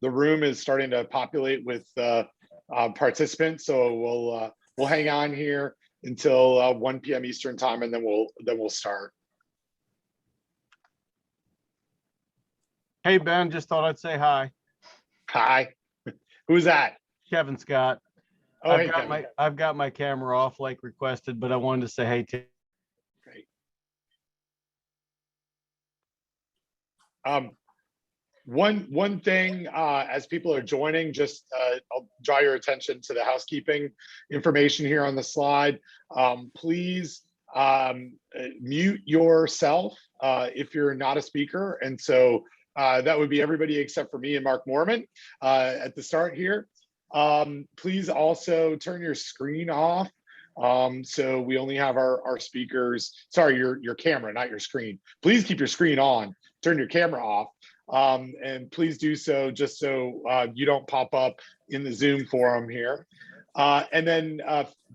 the room is starting to populate with participants, so we'll hang on here until 1 p.m. Eastern time, and then we'll start. Hey, Ben, just thought I'd say hi. Hi. Who's that? Kevin Scott. Oh, hey, Kevin. I've got my camera off like requested, but I wanted to say hey to. Great. One thing, as people are joining, just I'll draw your attention to the housekeeping information here on the slide. Please mute yourself if you're not a speaker, and so that would be everybody except for me and Mark Mormon at the start here. Please also turn your screen off. So we only have our speakers, sorry, your camera, not your screen. Please keep your screen on, turn your camera off. And please do so just so you don't pop up in the Zoom forum here. And then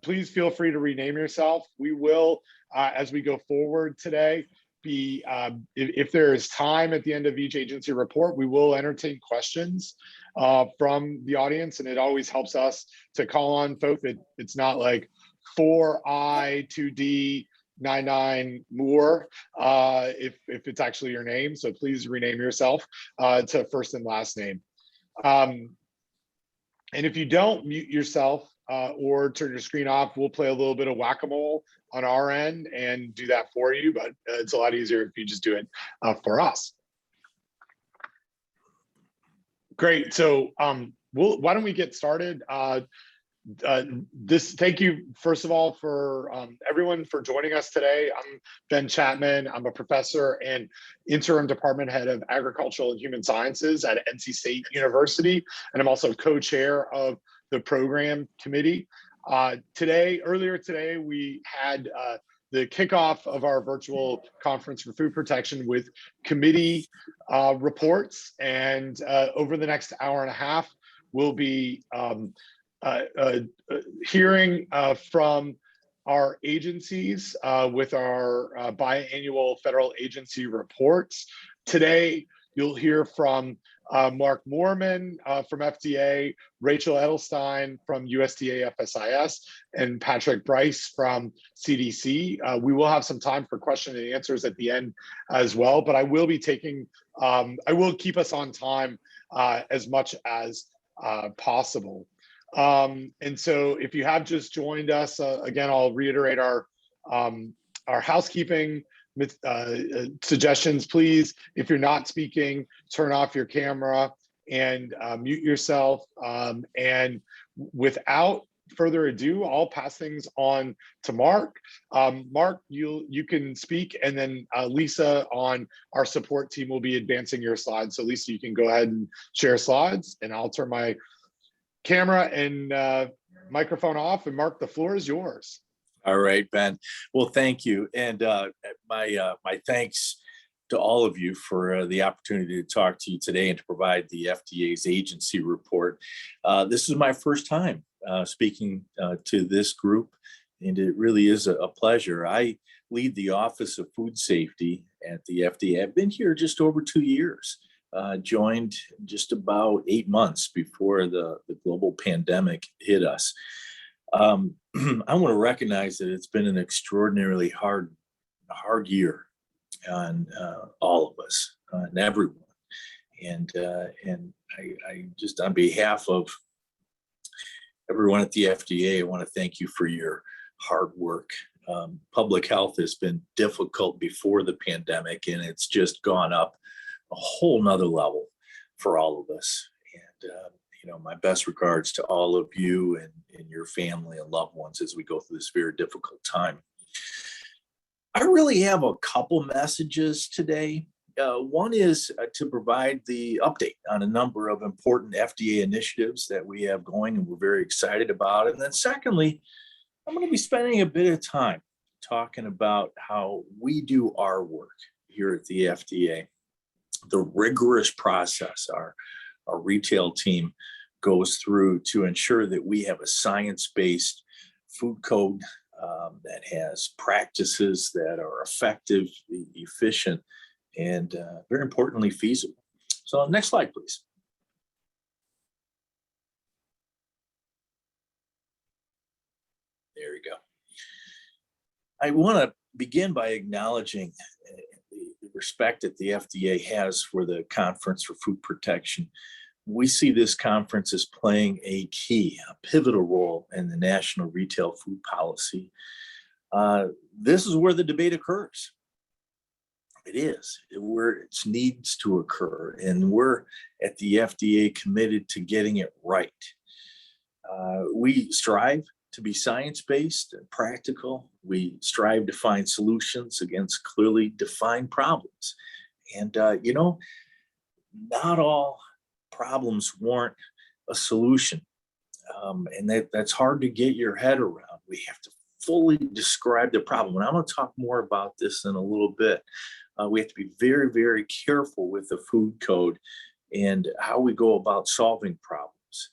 please feel free to rename yourself. We will, as we go forward today, be if there is time at the end of each agency report, we will entertain questions from the audience, and it always helps us to call on folks. It's not like 4I 2D 99 Moore if it's actually your name. So please rename yourself to first and last name. And if you don't mute yourself or turn your screen off, we'll play a little bit of whack-a-mole on our end and do that for you, but it's a lot easier if you just do it for us. Great, so why don't we get started? Thank you, first of all, for everyone for joining us today. I'm Ben Chapman. I'm a professor and interim department head of agricultural and human sciences at NC State University, and I'm also co-chair of the program committee. Earlier today, we had the kickoff of our virtual conference for food protection with committee reports, and over the next hour and a half, we'll be hearing from our agencies with our biannual federal agency reports. Today, you'll hear from Mark Mormon from FDA, Rachel Edelstein from USDA FSIS, and Patrick Bryce from CDC. We will have some time for question and answers at the end as well, but I will be taking, I will keep us on time as much as possible. And so if you have just joined us, again, I'll reiterate our housekeeping suggestions. Please, if you're not speaking, turn off your camera and mute yourself. And without further ado, I'll pass things on to Mark. Mark, you can speak, and then Lisa on our support team will be advancing your slides. So Lisa, you can go ahead and share slides, and I'll turn my camera and microphone off, and Mark, the floor is yours. All right, Ben. Well, thank you. And my thanks to all of you for the opportunity to talk to you today and to provide the FDA's agency report. This is my first time speaking to this group, and it really is a pleasure. I lead the Office of Food Safety at the FDA. I've been here just over 2 years. Joined just about 8 months before the global pandemic hit us. I want to recognize that it's been an extraordinarily hard year on all of us, and everyone. And I just, on behalf of everyone at the FDA, I want to thank you for your hard work. Public health has been difficult before the pandemic, and it's just gone up a whole nother level for all of us. And my best regards to all of you and your family and loved ones as we go through this very difficult time. I really have a couple messages today. One is to provide the update on a number of important FDA initiatives that we have going and we're very excited about. And then secondly, I'm going to be spending a bit of time talking about how we do our work here at the FDA. The rigorous process our retail team goes through to ensure that we have a science-based food code that has practices that are effective, efficient, and very importantly, feasible. So next slide, please. I want to begin by acknowledging the respect that the FDA has for the Conference for Food Protection. We see this conference as playing a pivotal role in the national retail food policy. This is where the debate occurs. It is where it needs to occur, and we're at the FDA committed to getting it right. We strive to be science-based and practical. We strive to find solutions against clearly defined problems. And, not all problems warrant a solution. And that's hard to get your head around. We have to fully describe the problem. And I'm going to talk more about this in a little bit. We have to be very, very careful with the food code and how we go about solving problems.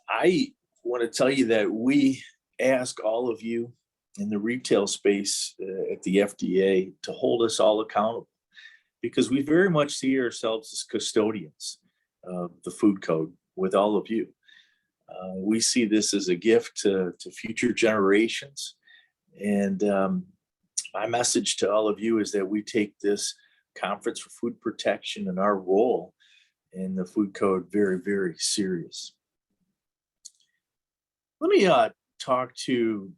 I want to tell you that we ask all of you in the retail space at the FDA to hold us all accountable, because we very much see ourselves as custodians of the food code with all of you. We see this as a gift to future generations. And my message to all of you is that we take this Conference for Food Protection and our role in the food code very, very serious. Let me talk to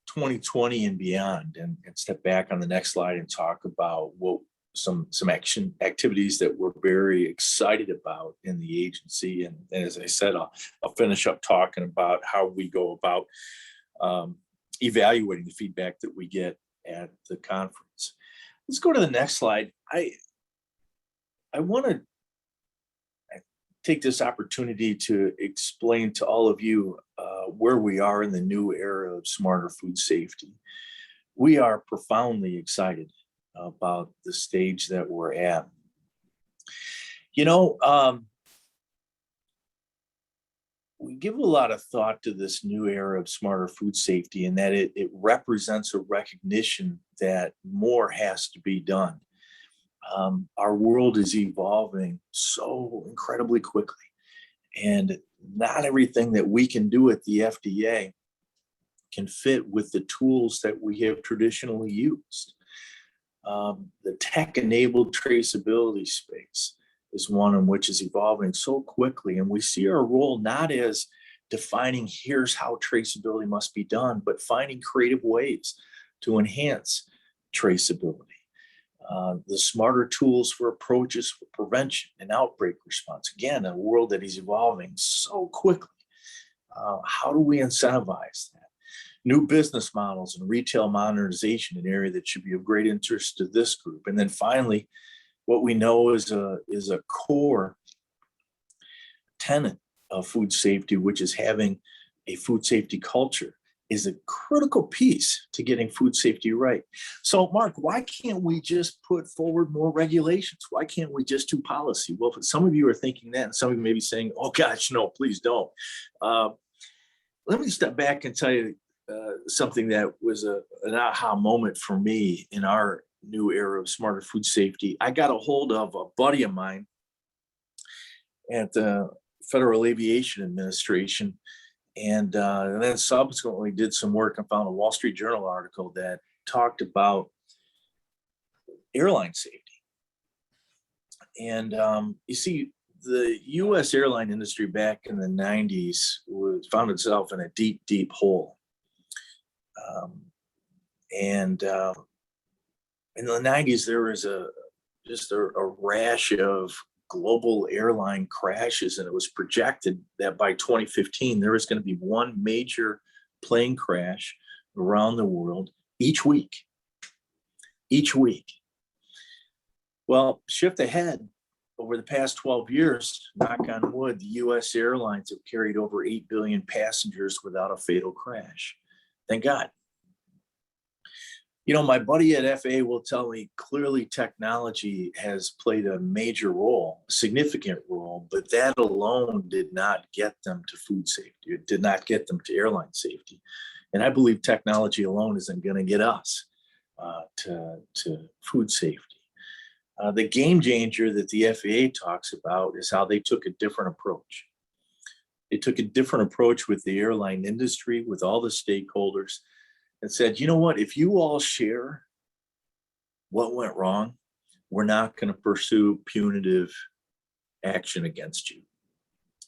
2020 and beyond, and step back on the next slide and talk about what some action activities that we're very excited about in the agency. And as I said, I'll finish up talking about how we go about evaluating the feedback that we get at the conference. Let's go to the next slide. I want to take this opportunity to explain to all of you where we are in the new era of smarter food safety. We are profoundly excited about the stage that we're at. We give a lot of thought to this new era of smarter food safety, and that it represents a recognition that more has to be done. Our world is evolving so incredibly quickly, and not everything that we can do at the FDA can fit with the tools that we have traditionally used. The tech-enabled traceability space is one in which is evolving so quickly, and we see our role not as defining here's how traceability must be done, but finding creative ways to enhance traceability. The smarter tools for approaches for prevention and outbreak response. Again, a world that is evolving so quickly. How do we incentivize that? New business models and retail modernization, an area that should be of great interest to this group. And then finally, what we know is a core tenet of food safety, which is having a food safety culture, is a critical piece to getting food safety right. So, Mark, why can't we just put forward more regulations? Why can't we just do policy? Well, some of you are thinking that, and some of you may be saying, oh gosh, no, please don't. Let me step back and tell you something that was an aha moment for me in our new era of smarter food safety. I got a hold of a buddy of mine at the Federal Aviation Administration, and then subsequently did some work and found a Wall Street Journal article that talked about airline safety. And you see, the U.S. airline industry back in the 90s found itself in a deep, deep hole. In the 90s, there was just a rash of global airline crashes, and it was projected that by 2015, there was going to be one major plane crash around the world each week. Well, shift ahead. Over the past 12 years, knock on wood, the U.S. airlines have carried over 8 billion passengers without a fatal crash. Thank God. You know, my buddy at FAA will tell me clearly technology has played a major role, a significant role, but that alone did not get them to food safety. It did not get them to airline safety. And I believe technology alone isn't going to get us to food safety. The game changer that the FAA talks about is how they took a different approach. They took a different approach with the airline industry, with all the stakeholders, and said, you know what, if you all share what went wrong, we're not going to pursue punitive action against you.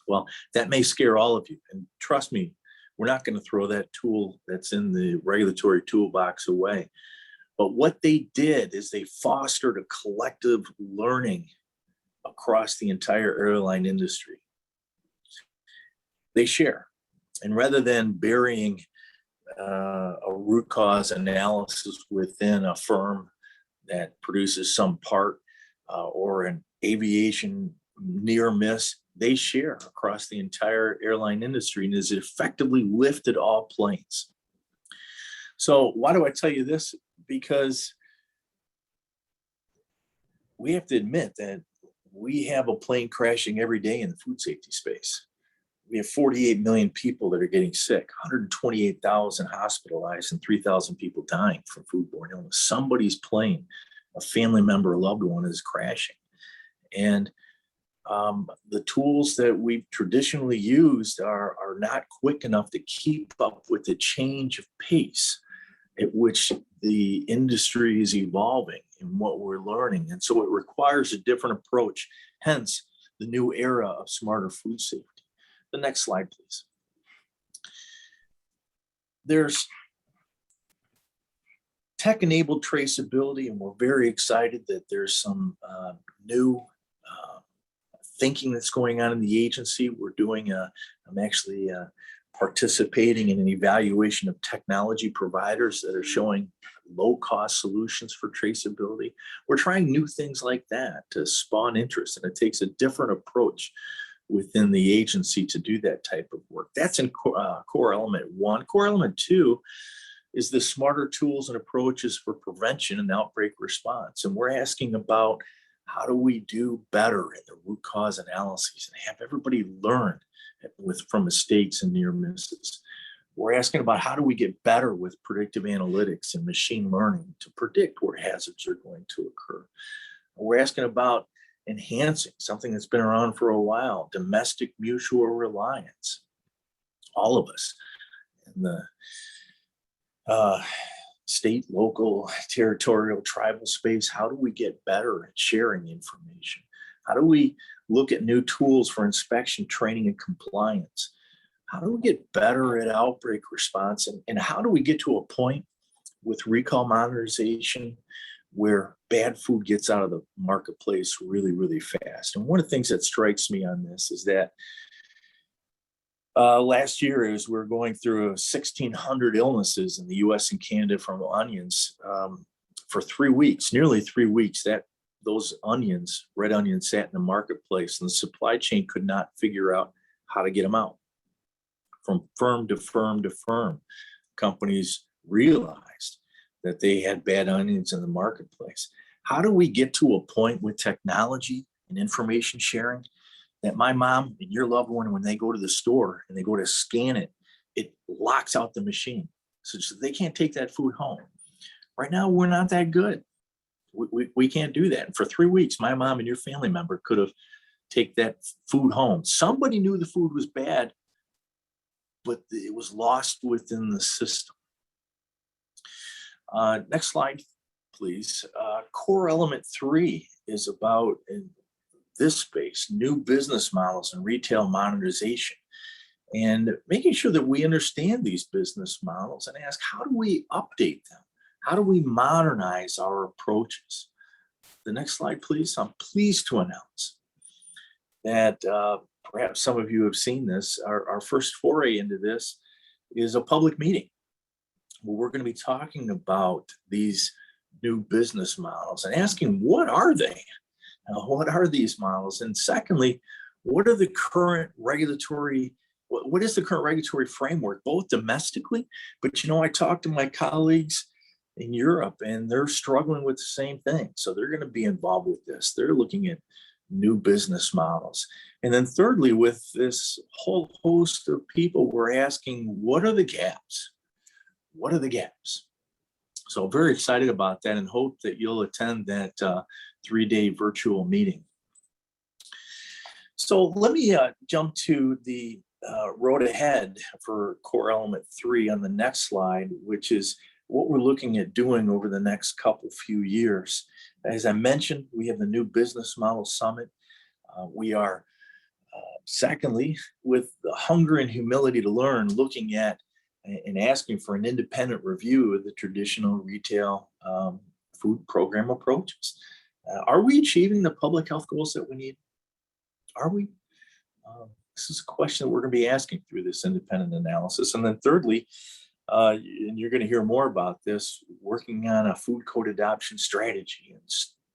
Well, that may scare all of you. And trust me, we're not going to throw that tool that's in the regulatory toolbox away. But what they did is they fostered a collective learning across the entire airline industry. They share. And rather than burying a root cause analysis within a firm that produces some part or an aviation near miss, they share across the entire airline industry and has effectively lifted all planes. So why do I tell you this? Because we have to admit that we have a plane crashing every day in the food safety space. We have 48 million people that are getting sick, 128,000 hospitalized, and 3,000 people dying from foodborne illness. Somebody's plane, a family member, a loved one, is crashing. And the tools that we've traditionally used are not quick enough to keep up with the change of pace at which the industry is evolving and what we're learning. And so it requires a different approach, hence the new era of smarter food safety. The next slide, please. There's tech-enabled traceability, and we're very excited that there's some new thinking that's going on in the agency. We're doing I'm actually participating in an evaluation of technology providers that are showing low-cost solutions for traceability. We're trying new things like that to spawn interest, and it takes a different approach within the agency to do that type of work. That's in core element 1. Core element 2 is the smarter tools and approaches for prevention and outbreak response. And we're asking about how do we do better in the root cause analyses and have everybody learn from mistakes and near misses. We're asking about how do we get better with predictive analytics and machine learning to predict where hazards are going to occur. We're asking about enhancing something that's been around for a while, domestic mutual reliance. All of us in the state, local, territorial, tribal space, how do we get better at sharing information? How do we look at new tools for inspection, training, and compliance? How do we get better at outbreak response? And how do we get to a point with recall monitorization where bad food gets out of the marketplace really, really fast? And one of the things that strikes me on this is that last year, as we're going through 1,600 illnesses in the US and Canada from onions for 3 weeks, nearly 3 weeks, that those onions, red onions, sat in the marketplace and the supply chain could not figure out how to get them out. From firm to firm to firm, companies realized that they had bad onions in the marketplace. How do we get to a point with technology and information sharing that my mom and your loved one, when they go to the store and they go to scan it, it locks out the machine so they can't take that food home? Right now, we're not that good. We can't do that. And for 3 weeks, my mom and your family member could have taken that food home. Somebody knew the food was bad, but it was lost within the system. Next slide, please. Core element 3 is about, in this space, new business models and retail monetization, and making sure that we understand these business models and ask, how do we update them? How do we modernize our approaches? The next slide, please. I'm pleased to announce that perhaps some of you have seen this. Our first foray into this is a public meeting where we're going to be talking about these new business models and asking, what are they? What are these models? And secondly, what are the current regulatory, what is the current regulatory framework, both domestically, but I talked to my colleagues in Europe and they're struggling with the same thing. So they're going to be involved with this. They're looking at new business models. And then thirdly, with this whole host of people, we're asking, what are the gaps? What are the gaps? So very excited about that and hope that you'll attend that 3-day virtual meeting. So let me jump to the road ahead for core element 3 on the next slide, which is what we're looking at doing over the next few years. As I mentioned, we have the new business model summit. We are, secondly, with the hunger and humility to learn, looking at and asking for an independent review of the traditional retail food program approaches. Are we achieving the public health goals that we need? Are we? This is a question that we're going to be asking through this independent analysis. And then thirdly, and you're going to hear more about this, working on a food code adoption strategy and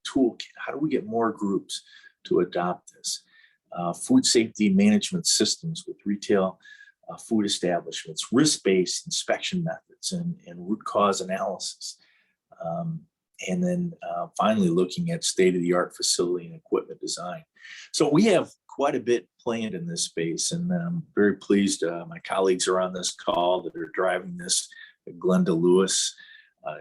toolkit. How do we get more groups to adopt this? Food safety management systems with retail food establishments, risk-based inspection methods, and root cause analysis. And then finally, looking at state-of-the-art facility and equipment design. So we have quite a bit planned in this space, and I'm very pleased my colleagues are on this call that are driving this. Glenda Lewis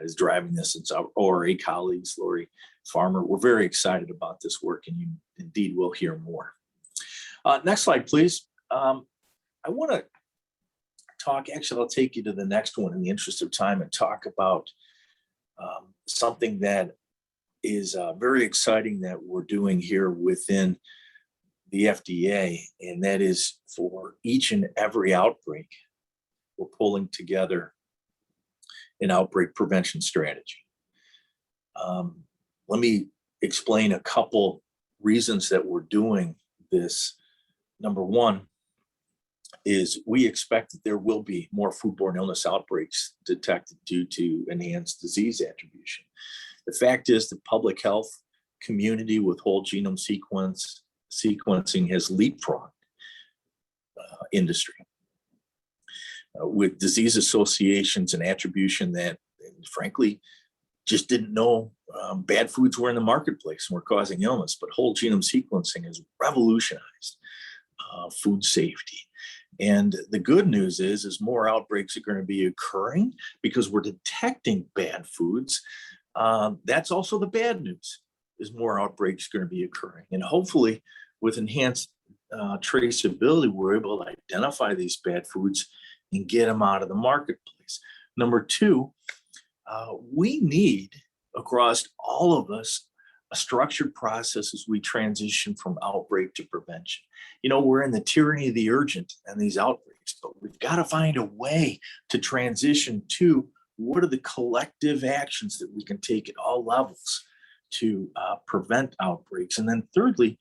is driving this. It's our ORA colleagues, Lori Farmer. We're very excited about this work, and you indeed will hear more. Next slide, please. I want to talk, actually, I'll take you to the next one in the interest of time and talk about something that is very exciting that we're doing here within the FDA, and that is for each and every outbreak, we're pulling together an outbreak prevention strategy. Let me explain a couple reasons that we're doing this. Number one is we expect that there will be more foodborne illness outbreaks detected due to enhanced disease attribution. The fact is the public health community with whole genome sequencing has leapfrogged industry with disease associations and attribution that, frankly, just didn't know bad foods were in the marketplace and were causing illness. But whole genome sequencing has revolutionized food safety. And the good news is more outbreaks are going to be occurring because we're detecting bad foods. That's also the bad news, is more outbreaks going to be occurring. And hopefully with enhanced traceability, we're able to identify these bad foods and get them out of the marketplace. Number two, we need, across all of us, a structured process as we transition from outbreak to prevention. You know, we're in the tyranny of the urgent and these outbreaks, but we've got to find a way to transition to what are the collective actions that we can take at all levels to prevent outbreaks. And then thirdly,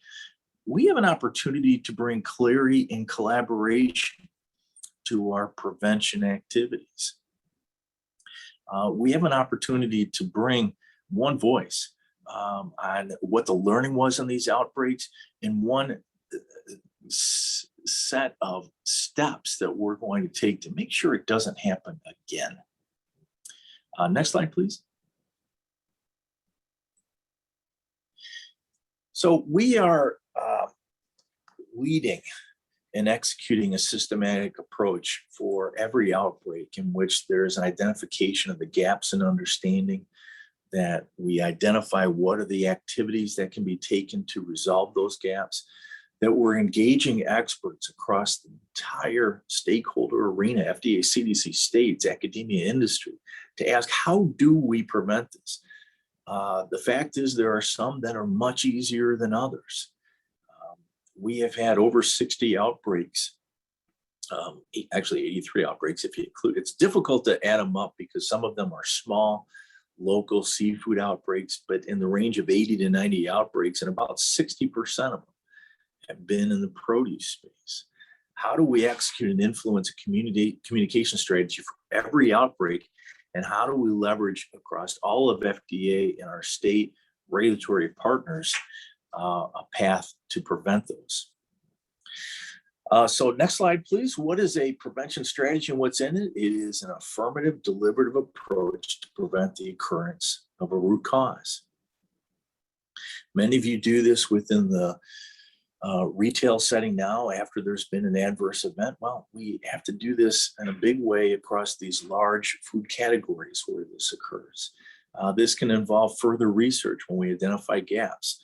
we have an opportunity to bring clarity and collaboration to our prevention activities. We have an opportunity to bring one voice on what the learning was in these outbreaks and one set of steps that we're going to take to make sure it doesn't happen again. Next slide, please. So we are leading and executing a systematic approach for every outbreak in which there's an identification of the gaps in understanding, that we identify what are the activities that can be taken to resolve those gaps, that we're engaging experts across the entire stakeholder arena, FDA, CDC, states, academia, industry, to ask how do we prevent this? The fact is there are some that are much easier than others. We have had over 60 outbreaks, actually 83 outbreaks if you include. It's difficult to add them up because some of them are small, local seafood outbreaks, but in the range of 80 to 90 outbreaks, and about 60% of them have been in the produce space. How do we execute and influence a communication strategy for every outbreak? And how do we leverage across all of FDA and our state regulatory partners a path to prevent those? So next slide, please. What is a prevention strategy and what's in it? It is an affirmative, deliberative approach to prevent the occurrence of a root cause. Many of you do this within the retail setting now after there's been an adverse event. Well, we have to do this in a big way across these large food categories where this occurs. This can involve further research when we identify gaps.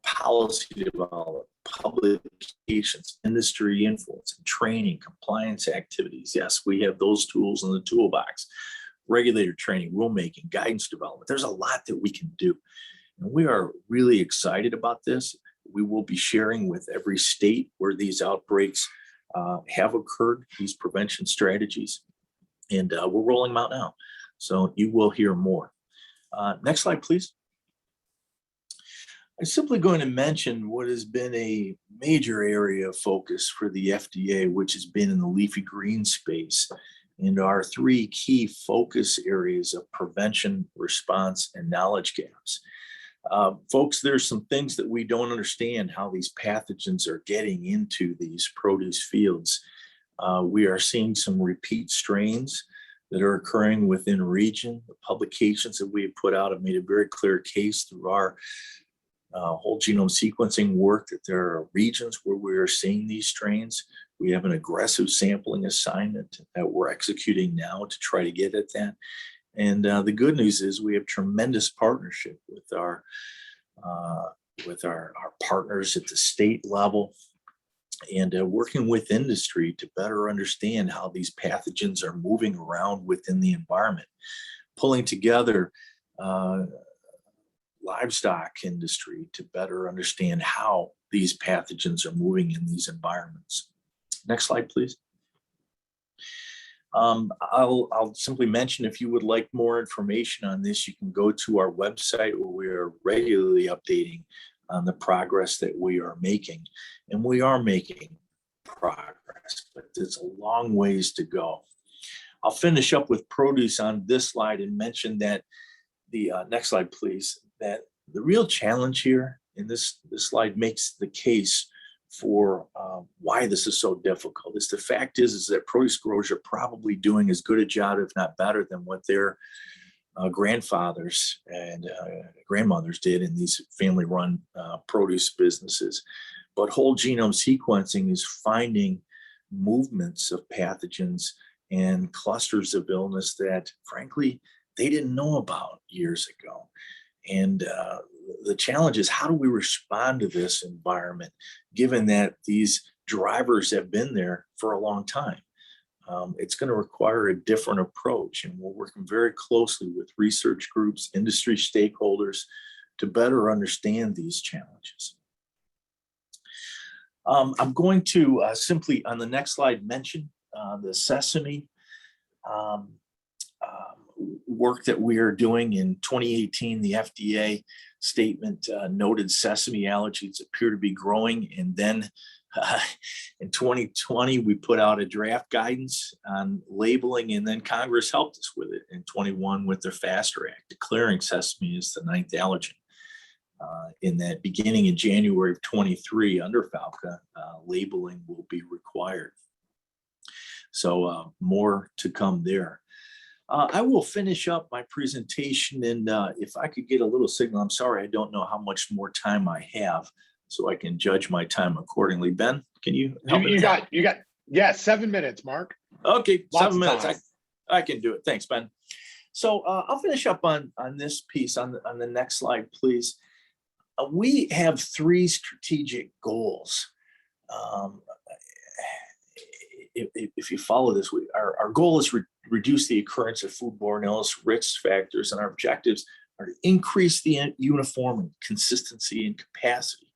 policy development, publications, industry influence, and training, compliance activities. Yes, we have those tools in the toolbox. Regulator training, rulemaking, guidance development. There's a lot that we can do. And we are really excited about this. We will be sharing with every state where these outbreaks have occurred, these prevention strategies, and we're rolling them out now. So you will hear more. Next slide, please. I'm simply going to mention what has been a major area of focus for the FDA, which has been in the leafy green space, and our three key focus areas of prevention, response, and knowledge gaps. Folks, there's some things that we don't understand how these pathogens are getting into these produce fields. We are seeing some repeat strains that are occurring within region. The publications that we have put out have made a very clear case through our whole genome sequencing work that there are regions where we are seeing these strains. We have an aggressive sampling assignment that we're executing now to try to get at that. And the good news is we have tremendous partnership with our partners at the state level, and working with industry to better understand how these pathogens are moving around within the environment, pulling together livestock industry to better understand how these pathogens are moving in these environments. Next slide, please. I'll simply mention, if you would like more information on this, you can go to our website where we are regularly updating on the progress that we are making. And we are making progress, but there's a long ways to go. I'll finish up with produce on this slide and mention that the next slide, please, that the real challenge here in this slide makes the case for why this is so difficult. The fact is that produce growers are probably doing as good a job, if not better, than what their grandfathers and grandmothers did in these family-run produce businesses. But whole genome sequencing is finding movements of pathogens and clusters of illness that, frankly, they didn't know about years ago. And the challenge is, how do we respond to this environment, given that these drivers have been there for a long time? It's going to require a different approach, and we're working very closely with research groups, industry stakeholders, to better understand these challenges. I'm going to simply, on the next slide, mention the sesame work that we are doing. In 2018, the FDA statement noted sesame allergies appear to be growing, and then in 2020, we put out a draft guidance on labeling, and then Congress helped us with it in 21 with their FASTER Act, declaring sesame as the 9th allergen. In that, beginning in January of 23, under FALCA, labeling will be required. So more to come there. I will finish up my presentation, and if I could get a little signal, I'm sorry, I don't know how much more time I have, so I can judge my time accordingly. Ben, can you help me? You got, yeah, 7 minutes, Mark. Okay, Lots 7 minutes. time. I can do it. Thanks, Ben. So I'll finish up on this piece on the next slide, please. We have 3 strategic goals. If you follow this, our goal is reduce the occurrence of foodborne illness risk factors, and our objectives are to increase the uniformity, consistency, and capacity of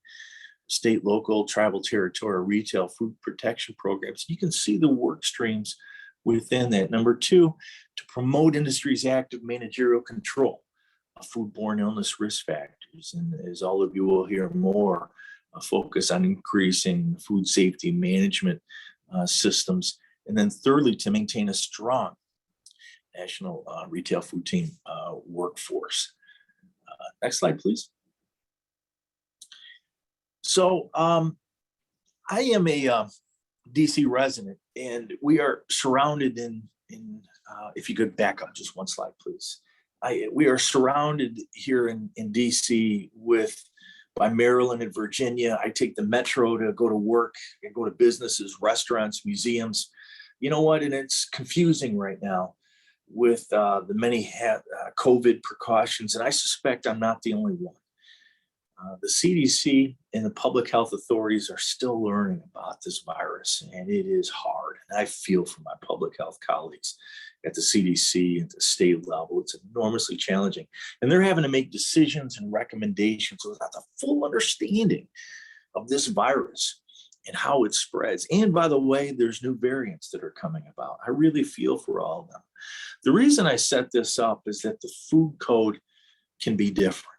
state, local, tribal, territorial, retail food protection programs. You can see the work streams within that. Number 2, to promote industry's active managerial control of foodborne illness risk factors. And as all of you will hear more, a focus on increasing food safety management systems. And then thirdly, to maintain a strong national retail food team workforce. Next slide, please. So I am a DC resident, and we are surrounded in if you could back up just one slide, please. We are surrounded here in DC by Maryland and Virginia. I take the metro to go to work and go to businesses, restaurants, museums. You know what? And it's confusing right now with the many COVID precautions. And I suspect I'm not the only one. The CDC and the public health authorities are still learning about this virus, and it is hard. And I feel for my public health colleagues at the CDC and the state level. It's enormously challenging. And they're having to make decisions and recommendations without the full understanding of this virus and how it spreads. And by the way, there's new variants that are coming about. I really feel for all of them. The reason I set this up is that the food code can be different.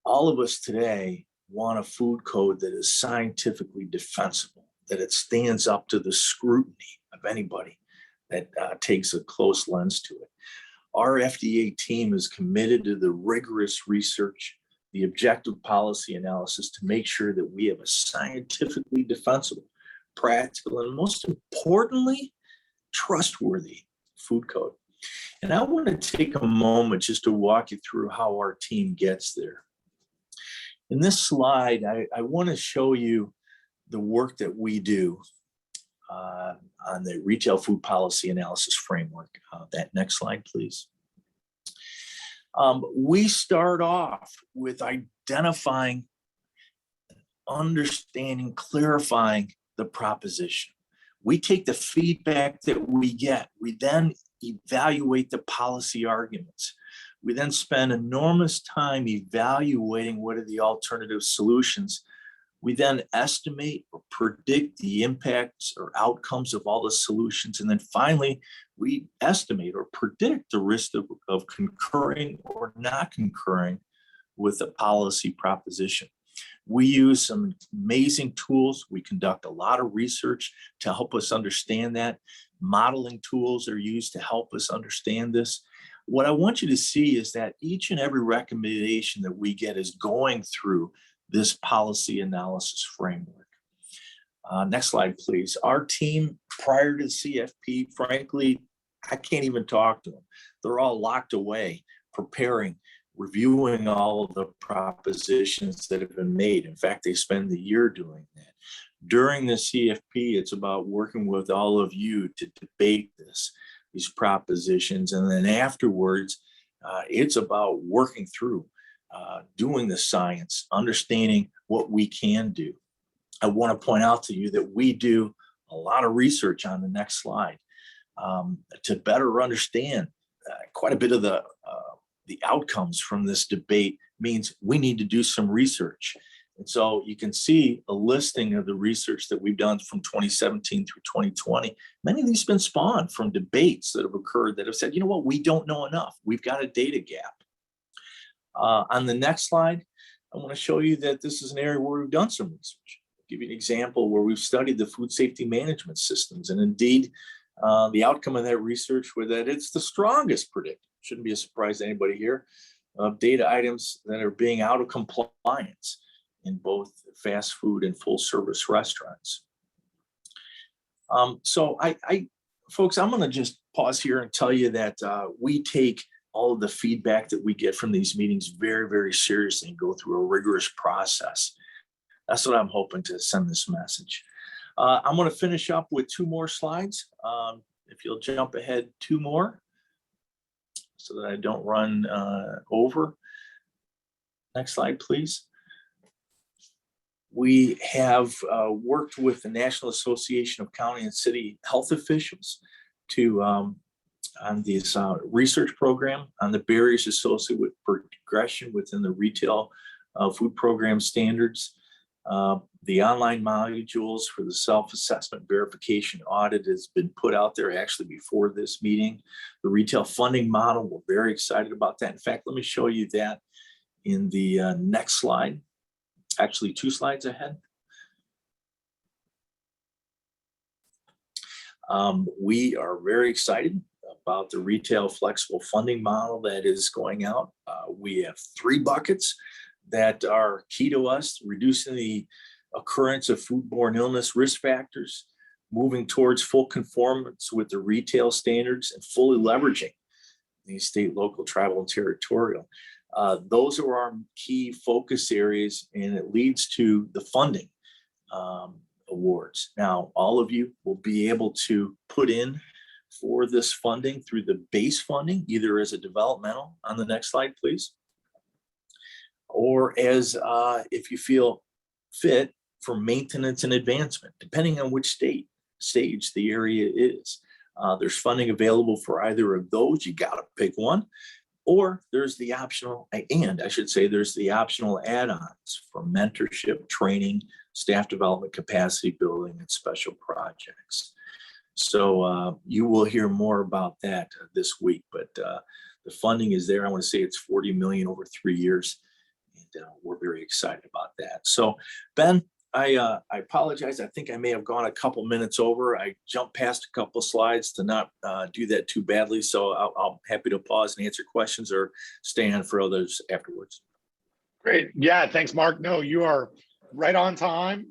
All of us today want a food code that is scientifically defensible, that it stands up to the scrutiny of anybody that takes a close lens to it. Our FDA team is committed to the rigorous research, the objective policy analysis to make sure that we have a scientifically defensible, practical, and most importantly, trustworthy food code. And I want to take a moment just to walk you through how our team gets there. In this slide, I want to show you the work that we do on the retail food policy analysis framework. That next slide, please. We start off with identifying, understanding, clarifying the proposition. We take the feedback that we get. We then evaluate the policy arguments. We then spend enormous time evaluating what are the alternative solutions. We then estimate or predict the impacts or outcomes of all the solutions. And then finally, we estimate or predict the risk of concurring or not concurring with a policy proposition. We use some amazing tools. We conduct a lot of research to help us understand that. Modeling tools are used to help us understand this. What I want you to see is that each and every recommendation that we get is going through this policy analysis framework. Next slide, please. Our team prior to CFP, frankly, I can't even talk to them. They're all locked away, preparing, reviewing all of the propositions that have been made. In fact, they spend the year doing that. During the CFP, it's about working with all of you to debate these propositions. And then afterwards, it's about working through, doing the science, understanding what we can do. I want to point out to you that we do a lot of research on the next slide to better understand quite a bit of the outcomes from this debate means we need to do some research. And so you can see a listing of the research that we've done from 2017 through 2020. Many of these have been spawned from debates that have occurred that have said, you know what, we don't know enough. We've got a data gap. On the next slide, I want to show you that this is an area where we've done some research. I'll give you an example where we've studied the food safety management systems. And indeed, the outcome of that research was that it's the strongest predictor. Shouldn't be a surprise to anybody here, of data items that are being out of compliance in both fast food and full service restaurants. So folks, I'm going to just pause here and tell you that we take all of the feedback that we get from these meetings very, very seriously and go through a rigorous process. That's what I'm hoping to send this message. I'm going to finish up with two more slides. If you'll jump ahead two more so that I don't run over. Next slide, please. We have worked with the National Association of County and City Health Officials to on this research program on the barriers associated with progression within the retail food program standards. The online modules for the self-assessment verification audit has been put out there actually before this meeting. The retail funding model, we're very excited about that. In fact, let me show you that in the next slide. Actually, two slides ahead. We are very excited about the retail flexible funding model that is going out. We have three buckets that are key to us: reducing the occurrence of foodborne illness risk factors, moving towards full conformance with the retail standards, and fully leveraging the state, local, tribal, and territorial. Those are our key focus areas, and it leads to the funding awards. Now, all of you will be able to put in for this funding through the base funding, either as a developmental, on the next slide, please, or as if you feel fit for maintenance and advancement, depending on which stage the area is. There's funding available for either of those. You got to pick one. Or there's the optional, and I should say there's the optional add-ons for mentorship, training, staff development, capacity building, and special projects. So you will hear more about that this week, but the funding is there. I want to say it's 40 million over 3 years, and we're very excited about that. So Ben, I apologize. I think I may have gone a couple minutes over. I jumped past a couple of slides to not do that too badly. So I'm happy to pause and answer questions or stay on for others afterwards. Great. Yeah, thanks, Mark. No, you are right on time.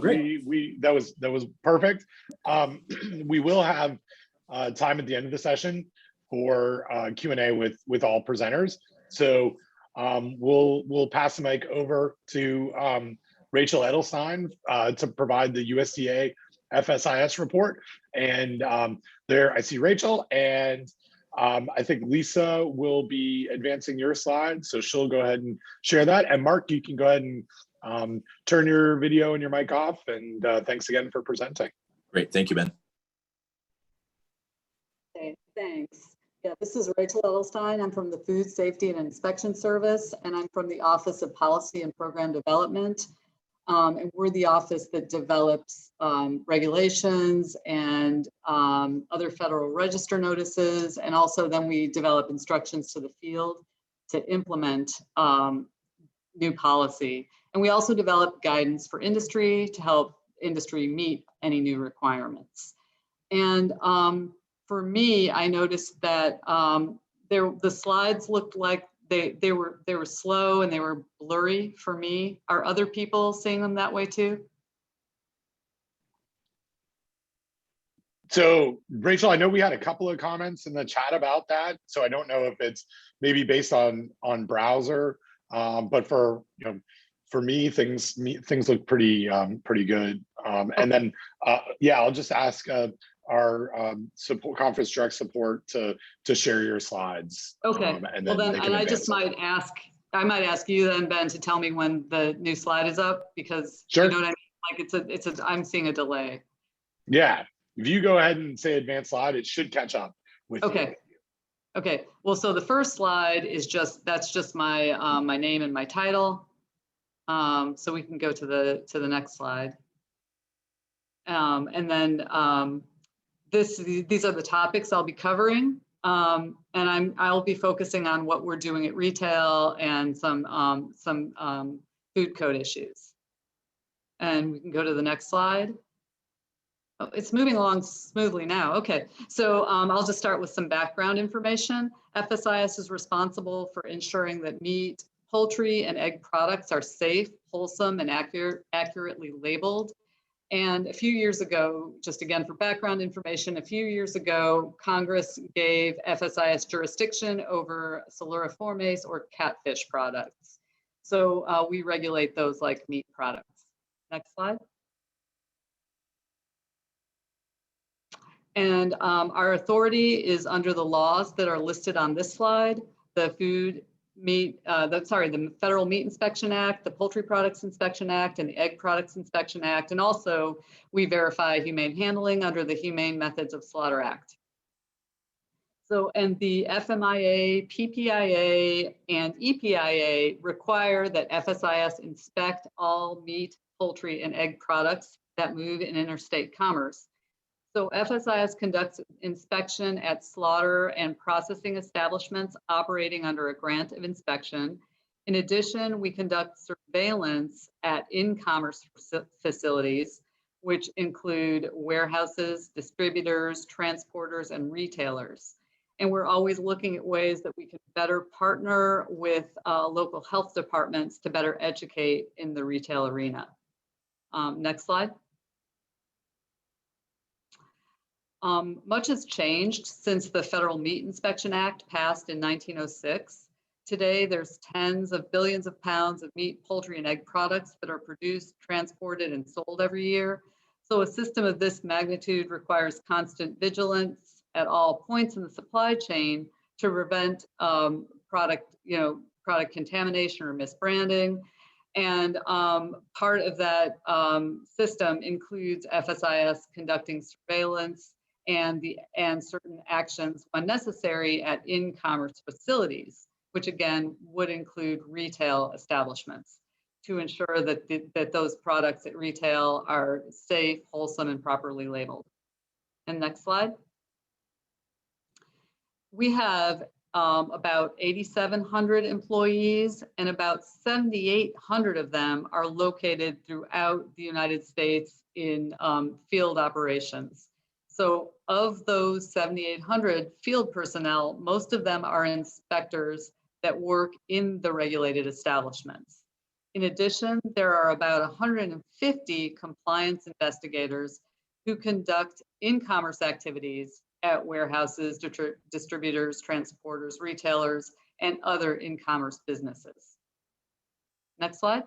Great. That was perfect. We will have time at the end of the session for Q&A with all presenters. So we'll pass the mic over to Rachel Edelstein to provide the USDA FSIS report. And there I see Rachel, and I think Lisa will be advancing your slide. So she'll go ahead and share that. And Mark, you can go ahead and turn your video and your mic off. And thanks again for presenting. Great, thank you, Ben. Okay, thanks. Yeah, this is Rachel Edelstein. I'm from the Food Safety and Inspection Service, and I'm from the Office of Policy and Program Development. And we're the office that develops regulations and other federal register notices. And also then we develop instructions to the field to implement new policy. And we also develop guidance for industry to help industry meet any new requirements. And for me, I noticed that the slides looked like they were slow and they were blurry for me. Are other people seeing them that way too? So Rachel, I know we had a couple of comments in the chat about that. So I don't know if it's maybe based on browser, but for me, things look pretty good. And then yeah, I'll just ask our support conference direct support to share your slides. Okay. And well then, and I advance just might ask you then, Ben, to tell me when the new slide is up, because sure. You know what I mean? Like I'm seeing a delay. Yeah. If you go ahead and say advanced slide, it should catch up with you. Okay. Well, so the first slide is that's just my my name and my title. So we can go to the next slide. And then these are the topics I'll be covering. And I'll be focusing on what we're doing at retail and some food code issues. And we can go to the next slide. Oh, it's moving along smoothly now. Okay, so I'll just start with some background information. FSIS is responsible for ensuring that meat, poultry, and egg products are safe, wholesome, and accurately labeled. And a few years ago, just again for background information, a few years ago, Congress gave FSIS jurisdiction over saluriformes or catfish products. So we regulate those like meat products. Next slide. And our authority is under the laws that are listed on this slide: the the Federal Meat Inspection Act, the Poultry Products Inspection Act, and the Egg Products Inspection Act. And also we verify humane handling under the Humane Methods of Slaughter Act. So, and the FMIA, PPIA, and EPIA require that FSIS inspect all meat, poultry, and egg products that move in interstate commerce. So FSIS conducts inspection at slaughter and processing establishments operating under a grant of inspection. In addition, we conduct surveillance at in-commerce facilities, which include warehouses, distributors, transporters, and retailers. And we're always looking at ways that we can better partner with local health departments to better educate in the retail arena. Next slide. Much has changed since the Federal Meat Inspection Act passed in 1906. Today, there's tens of billions of pounds of meat, poultry, and egg products that are produced, transported, and sold every year. So a system of this magnitude requires constant vigilance at all points in the supply chain to prevent product product contamination or misbranding. And part of that system includes FSIS conducting surveillance and certain actions when necessary at in-commerce facilities, which again would include retail establishments, to ensure that those products at retail are safe, wholesome, and properly labeled. And next slide. We have about 8,700 employees, and about 7,800 of them are located throughout the United States in field operations. So of those 7,800 field personnel, most of them are inspectors that work in the regulated establishments. In addition, there are about 150 compliance investigators who conduct in-commerce activities at warehouses, distributors, transporters, retailers, and other in-commerce businesses. Next slide.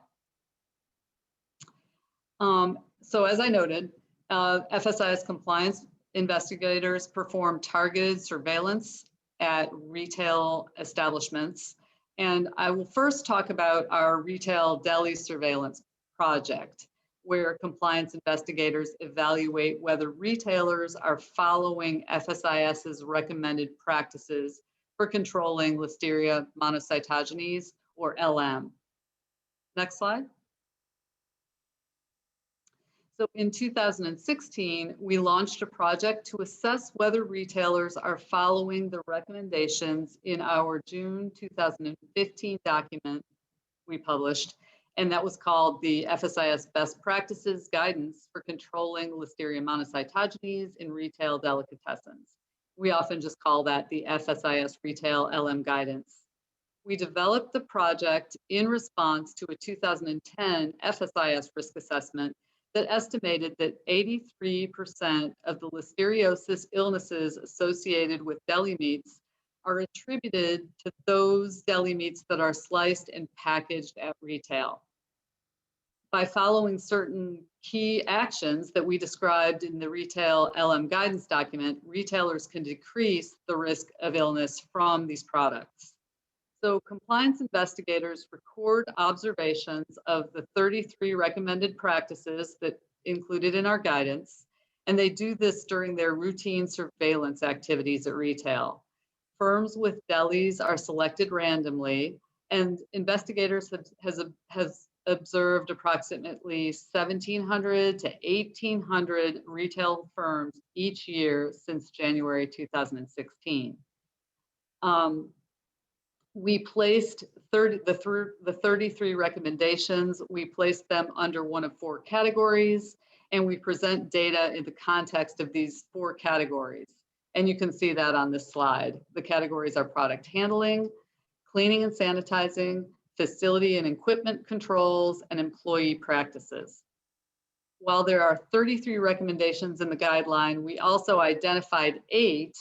So as I noted, FSIS compliance investigators perform targeted surveillance at retail establishments. And I will first talk about our retail deli surveillance project, where compliance investigators evaluate whether retailers are following FSIS's recommended practices for controlling Listeria monocytogenes, or LM. Next slide. So in 2016, we launched a project to assess whether retailers are following the recommendations in our June 2015 document we published, and that was called the FSIS Best Practices Guidance for Controlling Listeria monocytogenes in Retail Delicatessens. We often just call that the FSIS Retail LM Guidance. We developed the project in response to a 2010 FSIS risk assessment that estimated that 83% of the listeriosis illnesses associated with deli meats are attributed to those deli meats that are sliced and packaged at retail. By following certain key actions that we described in the Retail LM Guidance document, retailers can decrease the risk of illness from these products. So compliance investigators record observations of the 33 recommended practices that included in our guidance, and they do this during their routine surveillance activities at retail. Firms with delis are selected randomly, and investigators have observed approximately 1,700 to 1,800 retail firms each year since January 2016. We placed the 33 recommendations, we placed them under one of 4 categories, and we present data in the context of these 4 categories. And you can see that on this slide. The categories are product handling, cleaning and sanitizing, facility and equipment controls, and employee practices. While there are 33 recommendations in the guideline, we also identified 8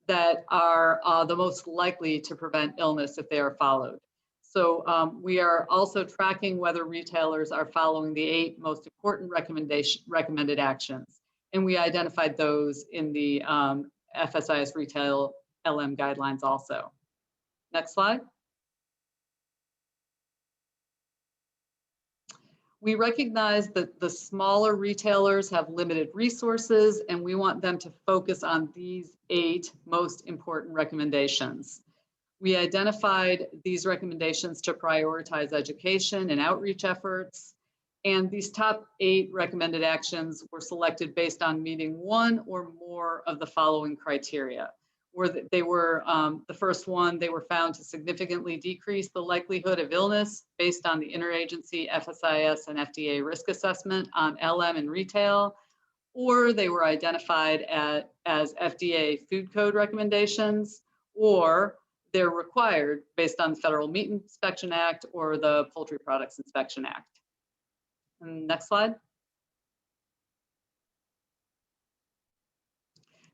that are the most likely to prevent illness if they are followed. So we are also tracking whether retailers are following the 8 most important recommended actions. And we identified those in the FSIS Retail LM guidelines also. Next slide. We recognize that the smaller retailers have limited resources, and we want them to focus on these 8 most important recommendations. We identified these recommendations to prioritize education and outreach efforts, and these top 8 recommended actions were selected based on meeting 1 or more of the following criteria. They were the first one, they were found to significantly decrease the likelihood of illness based on the interagency FSIS and FDA risk assessment on LM and retail, or they were identified as FDA food code recommendations, or they're required based on the Federal Meat Inspection Act or the Poultry Products Inspection Act. And next slide.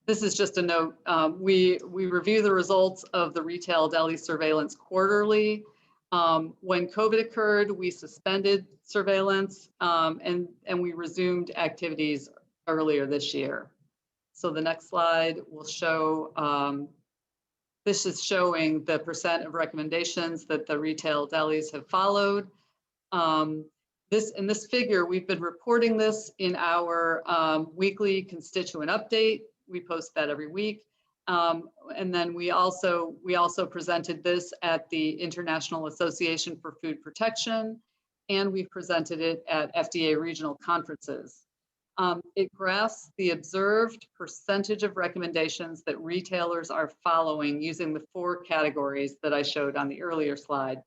This is just a note. We review the results of the retail deli surveillance quarterly. When COVID occurred, we suspended surveillance and we resumed activities earlier this year. So the next slide will show this is showing the percent of recommendations that the retail delis have followed. In this figure, we've been reporting this in our weekly constituent update. We post that every week. And then we also presented this at the International Association for Food Protection, and we presented it at FDA regional conferences. It graphs the observed percentage of recommendations that retailers are following using the 4 categories that I showed on the earlier slide.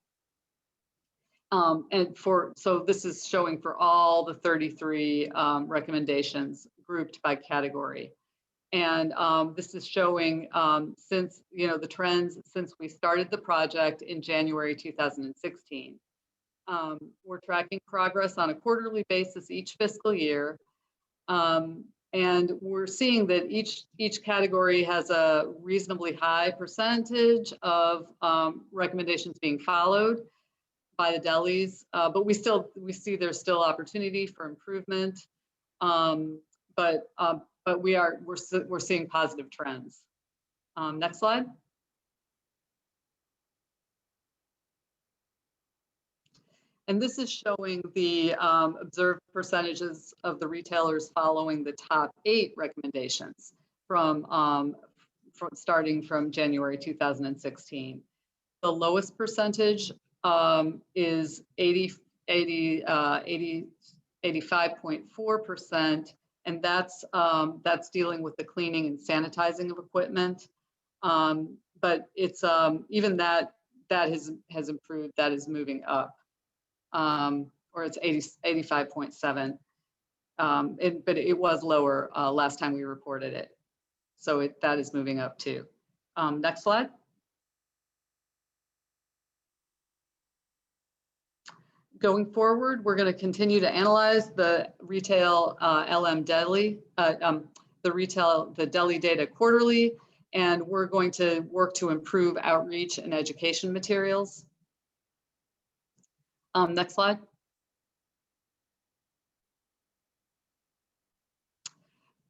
So this is showing for all the 33 recommendations grouped by category. And this is showing since, the trends since we started the project in January 2016. We're tracking progress on a quarterly basis each fiscal year. And we're seeing that each category has a reasonably high percentage of recommendations being followed by the delis, but we see there's still opportunity for improvement. But we're seeing positive trends. Next slide. And this is showing the observed percentages of the retailers following the top 8 recommendations from starting from January 2016. The lowest percentage is 85.4%, and that's dealing with the cleaning and sanitizing of equipment. But it's even that has improved. That is moving up. Or it's 85.7, but it was lower last time we reported it. So that is moving up too. Next slide. Going forward, we're going to continue to analyze the retail LM deli, the deli data quarterly, and we're going to work to improve outreach and education materials. Next slide.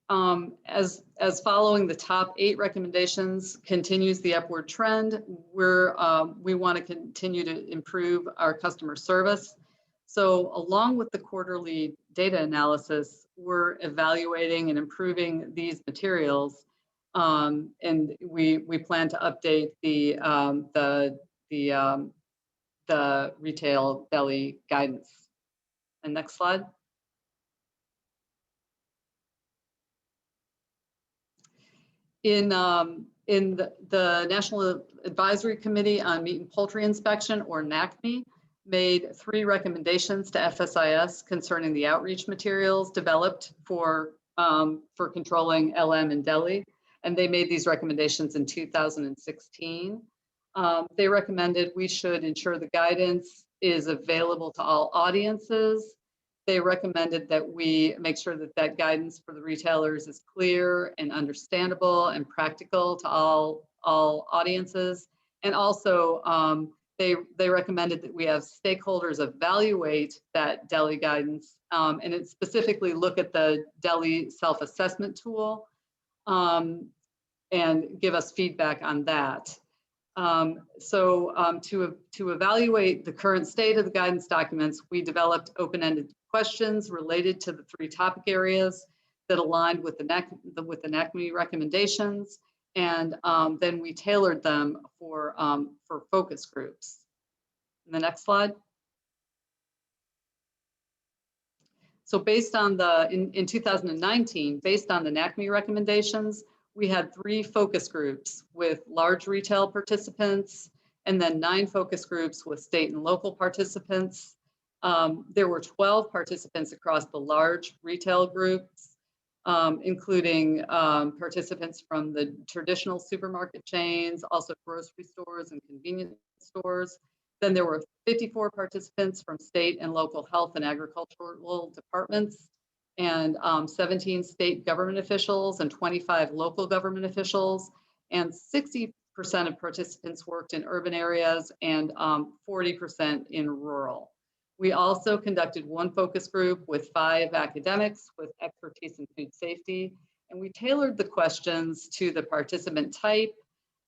As following the top 8 recommendations continues the upward trend, we want to continue to improve our customer service. So along with the quarterly data analysis, we're evaluating and improving these materials, and we plan to update the retail deli guidance. And next slide. In the National Advisory Committee on Meat and Poultry Inspection, or NACME, made 3 recommendations to FSIS concerning the outreach materials developed for controlling LM and deli, and they made these recommendations in 2016. They recommended we should ensure the guidance is available to all audiences. They recommended that we make sure that guidance for the retailers is clear and understandable and practical to all audiences. And also, they recommended that we have stakeholders evaluate that deli guidance, and it specifically look at the deli self-assessment tool and give us feedback on that. To evaluate the current state of the guidance documents, we developed open-ended questions related to the 3 topic areas that aligned with the NACME recommendations, and then we tailored them for focus groups. And the next slide. So based on in 2019, based on the NACME recommendations, we had 3 focus groups with large retail participants, and then 9 focus groups with state and local participants. There were 12 participants across the large retail groups, including participants from the traditional supermarket chains, also grocery stores and convenience stores. Then there were 54 participants from state and local health and agricultural departments, and 17 state government officials and 25 local government officials, and 60% of participants worked in urban areas and 40% in rural. We also conducted 1 focus group with 5 academics with expertise in food safety, and we tailored the questions to the participant type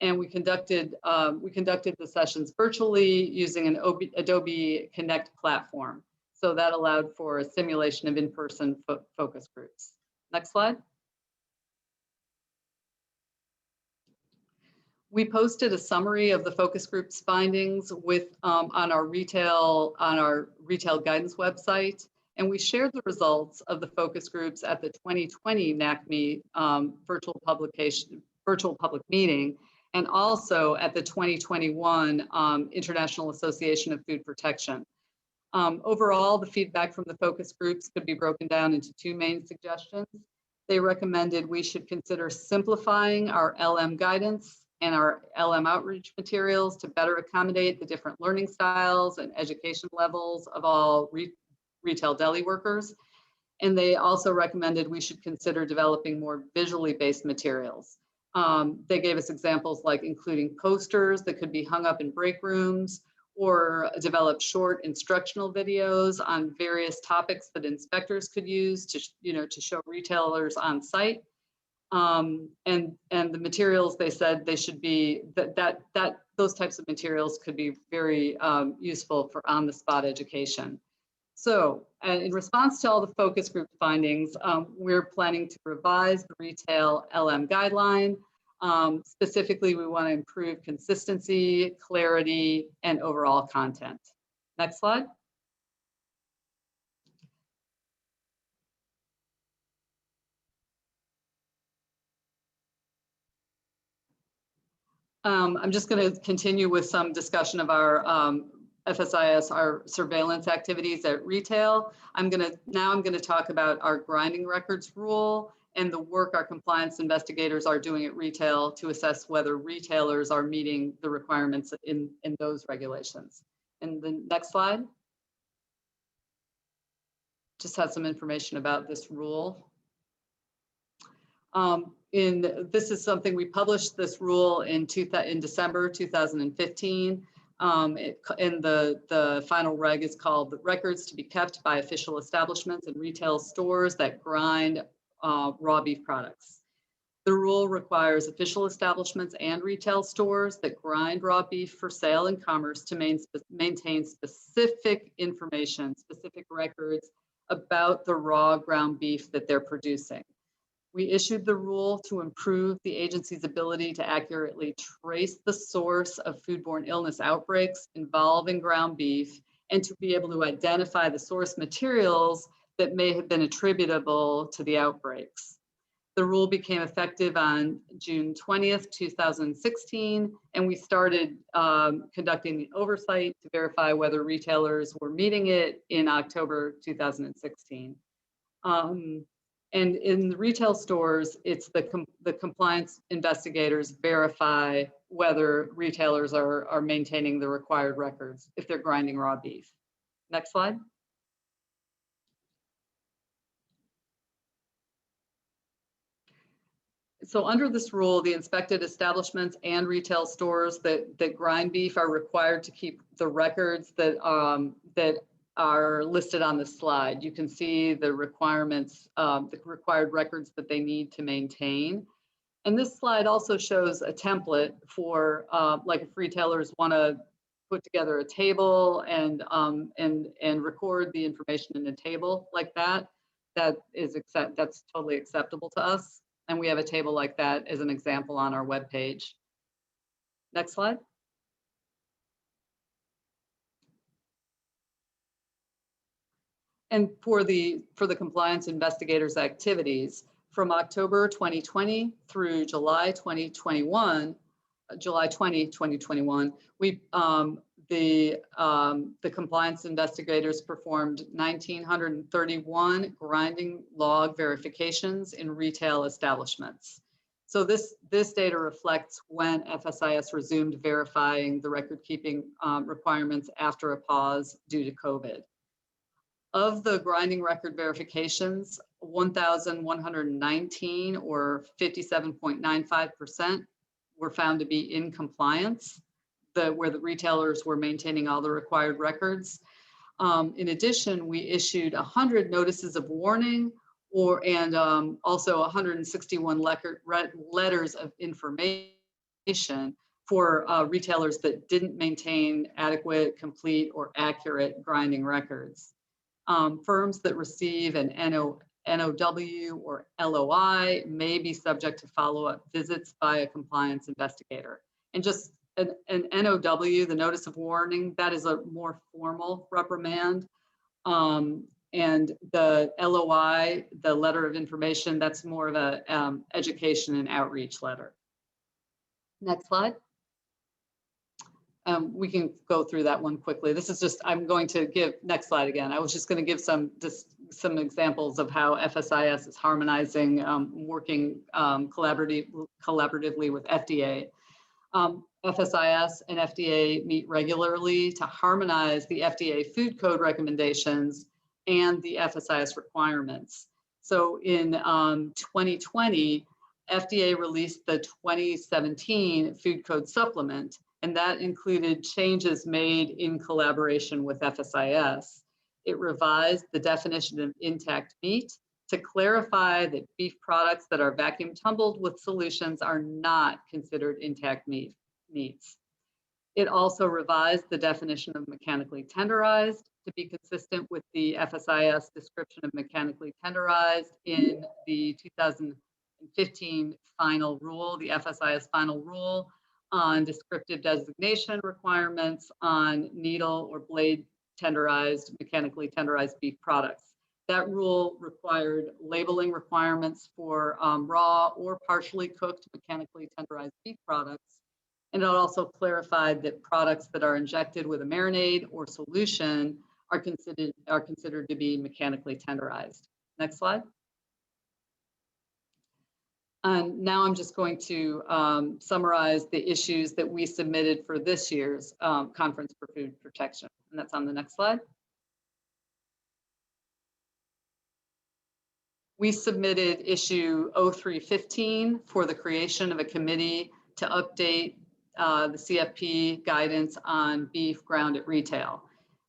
And we conducted the sessions virtually using an Adobe Connect platform. So that allowed for a simulation of in-person focus groups. Next slide. We posted a summary of the focus group's findings with on our retail guidance website, and we shared the results of the focus groups at the 2020 NACME virtual public meeting, and also at the 2021 International Association of Food Protection. Overall, the feedback from the focus groups could be broken down into two main suggestions. They recommended we should consider simplifying our LM guidance and our LM outreach materials to better accommodate the different learning styles and education levels of all retail deli workers. And they also recommended we should consider developing more visually based materials. They gave us examples like including posters that could be hung up in break rooms, or develop short instructional videos on various topics that inspectors could use to, to show retailers on site. And the materials, they said they should be, those types of materials could be very useful for on-the-spot education. So in response to all the focus group findings, we're planning to revise the retail LM guideline. Specifically, we want to improve consistency, clarity, and overall content. Next slide. I'm just going to continue with some discussion of our FSIS, our surveillance activities at retail. Now I'm going to talk about our grinding records rule and the work our compliance investigators are doing at retail to assess whether retailers are meeting the requirements in those regulations. And the next slide just has some information about this rule. This is something we published this rule in December 2015. And the final reg is called the records to be kept by official establishments and retail stores that grind raw beef products. The rule requires official establishments and retail stores that grind raw beef for sale and commerce to maintain specific information, specific records about the raw ground beef that they're producing. We issued the rule to improve the agency's ability to accurately trace the source of foodborne illness outbreaks involving ground beef and to be able to identify the source materials that may have been attributable to the outbreaks. The rule became effective on June 20th, 2016, and we started conducting the oversight to verify whether retailers were meeting it in October 2016. And in the retail stores, it's the compliance investigators verify whether retailers are maintaining the required records if they're grinding raw beef. Next slide. So under this rule, the inspected establishments and retail stores that grind beef are required to keep the records that are listed on the slide. You can see the requirements, the required records that they need to maintain. And this slide also shows a template for like if retailers want to put together a table and record the information in a table like that, that's totally acceptable to us. And we have a table like that as an example on our webpage. Next slide. And for the compliance investigators' activities, from October 2020 through July 2021, July 20, 2021, the compliance investigators performed 1,931 grinding log verifications in retail establishments. So this data reflects when FSIS resumed verifying the record-keeping requirements after a pause due to COVID. Of the grinding record verifications, 1,119 or 57.95% were found to be in compliance, where the retailers were maintaining all the required records. In addition, we issued 100 notices of warning also 161 letters of information for retailers that didn't maintain adequate, complete, or accurate grinding records. Firms that receive an NOW or LOI may be subject to follow-up visits by a compliance investigator. And just an NOW, the notice of warning, that is a more formal reprimand. And the LOI, the letter of information, that's more of a education and outreach letter. Next slide. We can go through that one quickly. This is just, I'm going to give, next slide again. I was just going to give some examples of how FSIS is harmonizing, working collaboratively with FDA. FSIS and FDA meet regularly to harmonize the FDA food code recommendations and the FSIS requirements. So in 2020, FDA released the 2017 food code supplement, and that included changes made in collaboration with FSIS. It revised the definition of intact meat to clarify that beef products that are vacuum tumbled with solutions are not considered intact meats. It also revised the definition of mechanically tenderized to be consistent with the FSIS description of mechanically tenderized in the 2015 final rule, the FSIS final rule on descriptive designation requirements on needle or blade tenderized, mechanically tenderized beef products. That rule required labeling requirements for raw or partially cooked mechanically tenderized beef products. And it also clarified that products that are injected with a marinade or solution are considered to be mechanically tenderized. Next slide. And now I'm just going to summarize the issues that we submitted for this year's Conference for Food Protection. And that's on the next slide. We submitted issue 0315 for the creation of a committee to update the CFP guidance on beef ground at retail.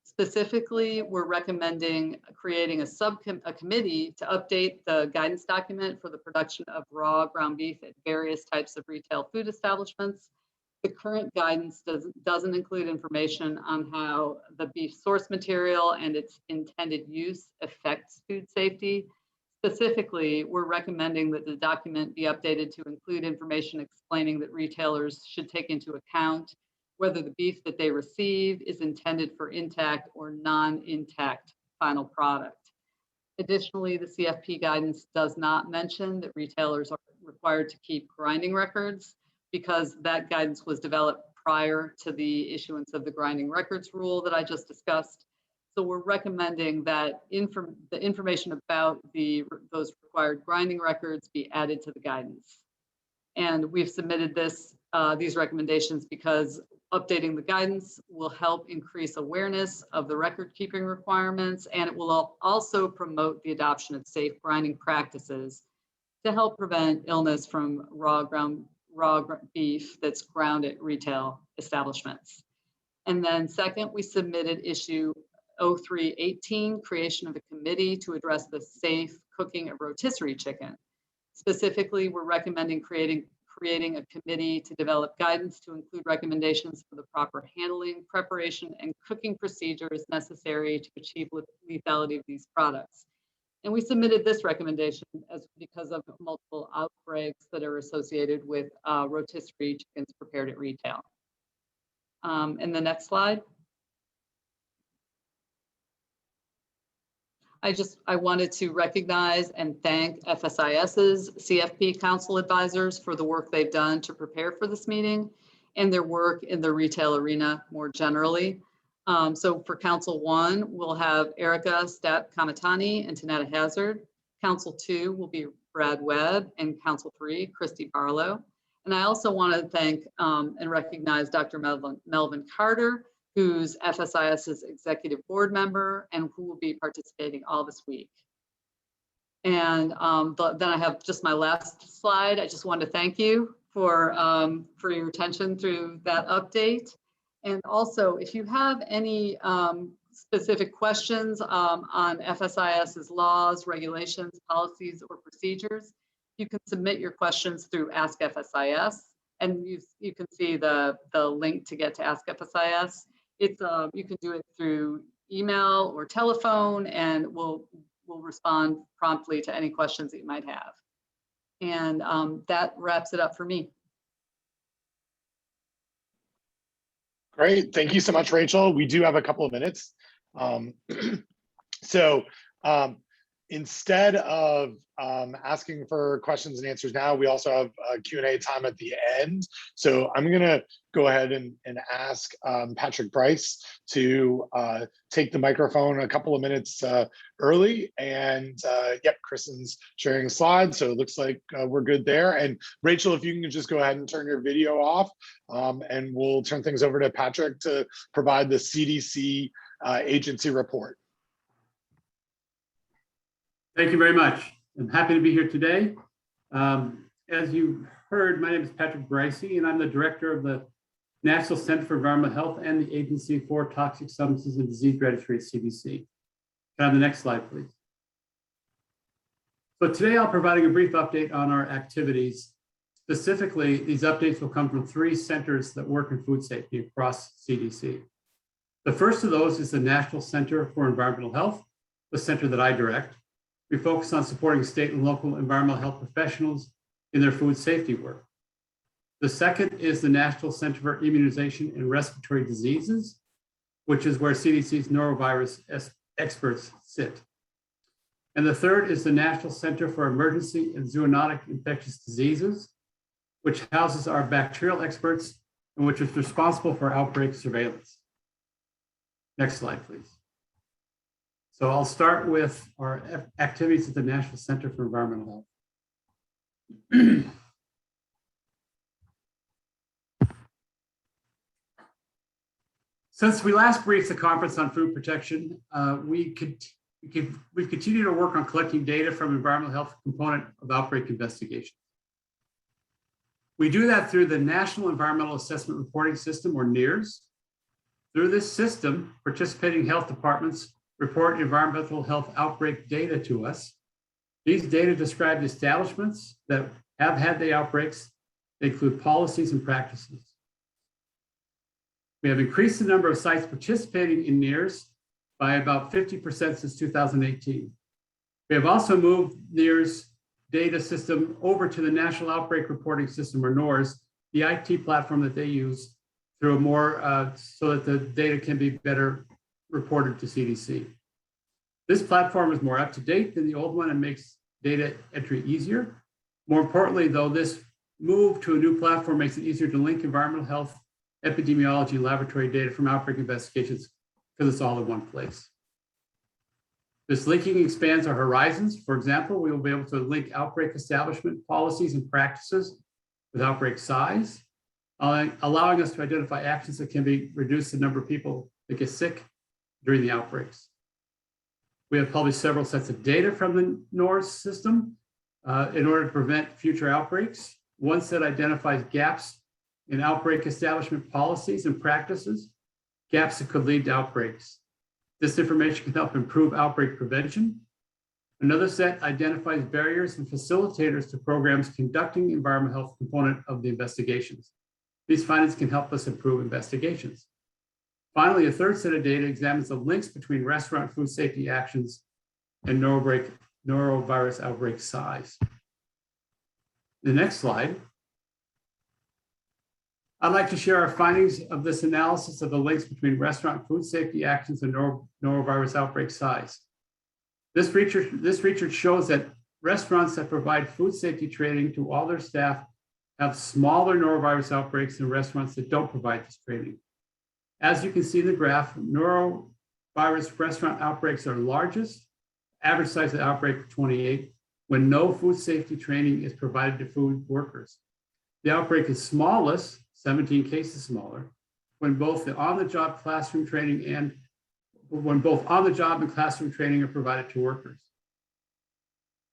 Specifically, we're recommending creating a committee to update the guidance document for the production of raw ground beef at various types of retail food establishments. The current guidance doesn't include information on how the beef source material and its intended use affects food safety. Specifically, we're recommending that the document be updated to include information explaining that retailers should take into account whether the beef that they receive is intended for intact or non-intact final product. Additionally, the CFP guidance does not mention that retailers are required to keep grinding records because that guidance was developed prior to the issuance of the grinding records rule that I just discussed. So we're recommending that the information about those required grinding records be added to the guidance. And we've submitted these recommendations because updating the guidance will help increase awareness of the record keeping requirements, and it will also promote the adoption of safe grinding practices to help prevent illness from raw beef that's ground at retail establishments. And then second, we submitted issue 0318, creation of a committee to address the safe cooking of rotisserie chicken. Specifically, we're recommending creating a committee to develop guidance to include recommendations for the proper handling, preparation, and cooking procedures necessary to achieve lethality of these products. And we submitted this recommendation because of multiple outbreaks that are associated with rotisserie chickens prepared at retail. And the next slide. I wanted to recognize and thank FSIS's CFP Council advisors for the work they've done to prepare for this meeting and their work in the retail arena more generally. So for Council 1, we'll have Erica Stapp-Kamatani and Tanetta Hazard. Council 2 will be Brad Webb, and Council 3, Christy Barlow. And I also want to thank and recognize Dr. Melvin Carter, who's FSIS's executive board member and who will be participating all this week. And then I have just my last slide. I just want to thank you for your attention through that update. And also, if you have any specific questions on FSIS's laws, regulations, policies, or procedures, you can submit your questions through Ask FSIS. and you can see the link to get to Ask FSIS. It's you can do it through email or telephone, and we'll respond promptly to any questions that you might have. And that wraps it up for me. Great. Thank you so much, Rachel. We do have a couple of minutes. Instead of asking for questions and answers now, we also have a Q&A time at the end. So I'm going to go ahead and ask Patrick Bryce to take the microphone a couple of minutes early. And yep, Kristen's sharing slides, so it looks like we're good there. And Rachel, if you can just go ahead and turn your video off, and we'll turn things over to Patrick to provide the CDC agency report. Thank you very much. I'm happy to be here today. As you heard, my name is Patrick Bryce, and I'm the director of the National Center for Environmental Health and the Agency for Toxic Substances and Disease Registry at CDC. Can I have the next slide, please? So today I'll be providing a brief update on our activities. Specifically, these updates will come from 3 centers that work in food safety across CDC. The first of those is the National Center for Environmental Health, the center that I direct. We focus on supporting state and local environmental health professionals in their food safety work. The second is the National Center for Immunization and Respiratory Diseases, which is where CDC's norovirus experts sit. And the third is the National Center for Emergency and Zoonotic Infectious Diseases, which houses our bacterial experts and which is responsible for outbreak surveillance. Next slide, please. So I'll start with our activities at the National Center for Environmental Health. Since we last briefed the conference on food protection, we've continued to work on collecting data from environmental health component of outbreak investigation. We do that through the National Environmental Assessment Reporting System, or NEARS. Through this system, participating health departments report environmental health outbreak data to us. These data describe the establishments that have had the outbreaks. They include policies and practices. We have increased the number of sites participating in NEARS by about 50% since 2018. We have also moved NEARS data system over to the National Outbreak Reporting System, or NORS, the IT platform that they use, through a more so that the data can be better reported to CDC. This platform is more up to date than the old one and makes data entry easier. More importantly, though, this move to a new platform makes it easier to link environmental health, epidemiology, laboratory data from outbreak investigations because it's all in one place. This linking expands our horizons. For example, we will be able to link outbreak establishment policies and practices with outbreak size, allowing us to identify actions that can be reduce the number of people that get sick during the outbreaks. We have published several sets of data from the NORS system in order to prevent future outbreaks. One set identifies gaps in outbreak establishment policies and practices, gaps that could lead to outbreaks. This information can help improve outbreak prevention. Another set identifies barriers and facilitators to programs conducting the environmental health component of the investigations. These findings can help us improve investigations. Finally, a third set of data examines the links between restaurant food safety actions and norovirus outbreak size. The next slide. I'd like to share our findings of this analysis of the links between restaurant food safety actions and norovirus outbreak size. This research shows that restaurants that provide food safety training to all their staff have smaller norovirus outbreaks than restaurants that don't provide this training. As you can see in the graph, norovirus restaurant outbreaks are largest, average size of outbreak 28, when no food safety training is provided to food workers. The outbreak is smallest, 17 cases smaller, when both the on-the-job classroom training and classroom training are provided to workers.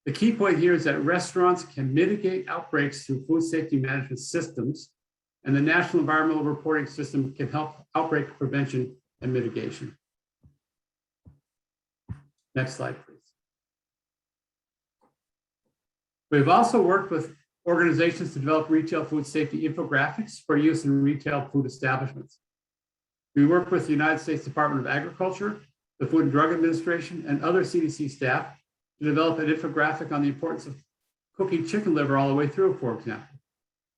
The key point here is that restaurants can mitigate outbreaks through food safety management systems, and the National Environmental Reporting System can help outbreak prevention and mitigation. Next slide, please. We've also worked with organizations to develop retail food safety infographics for use in retail food establishments. We work with the United States Department of Agriculture, the Food and Drug Administration, and other CDC staff to develop an infographic on the importance of cooking chicken liver all the way through, for example.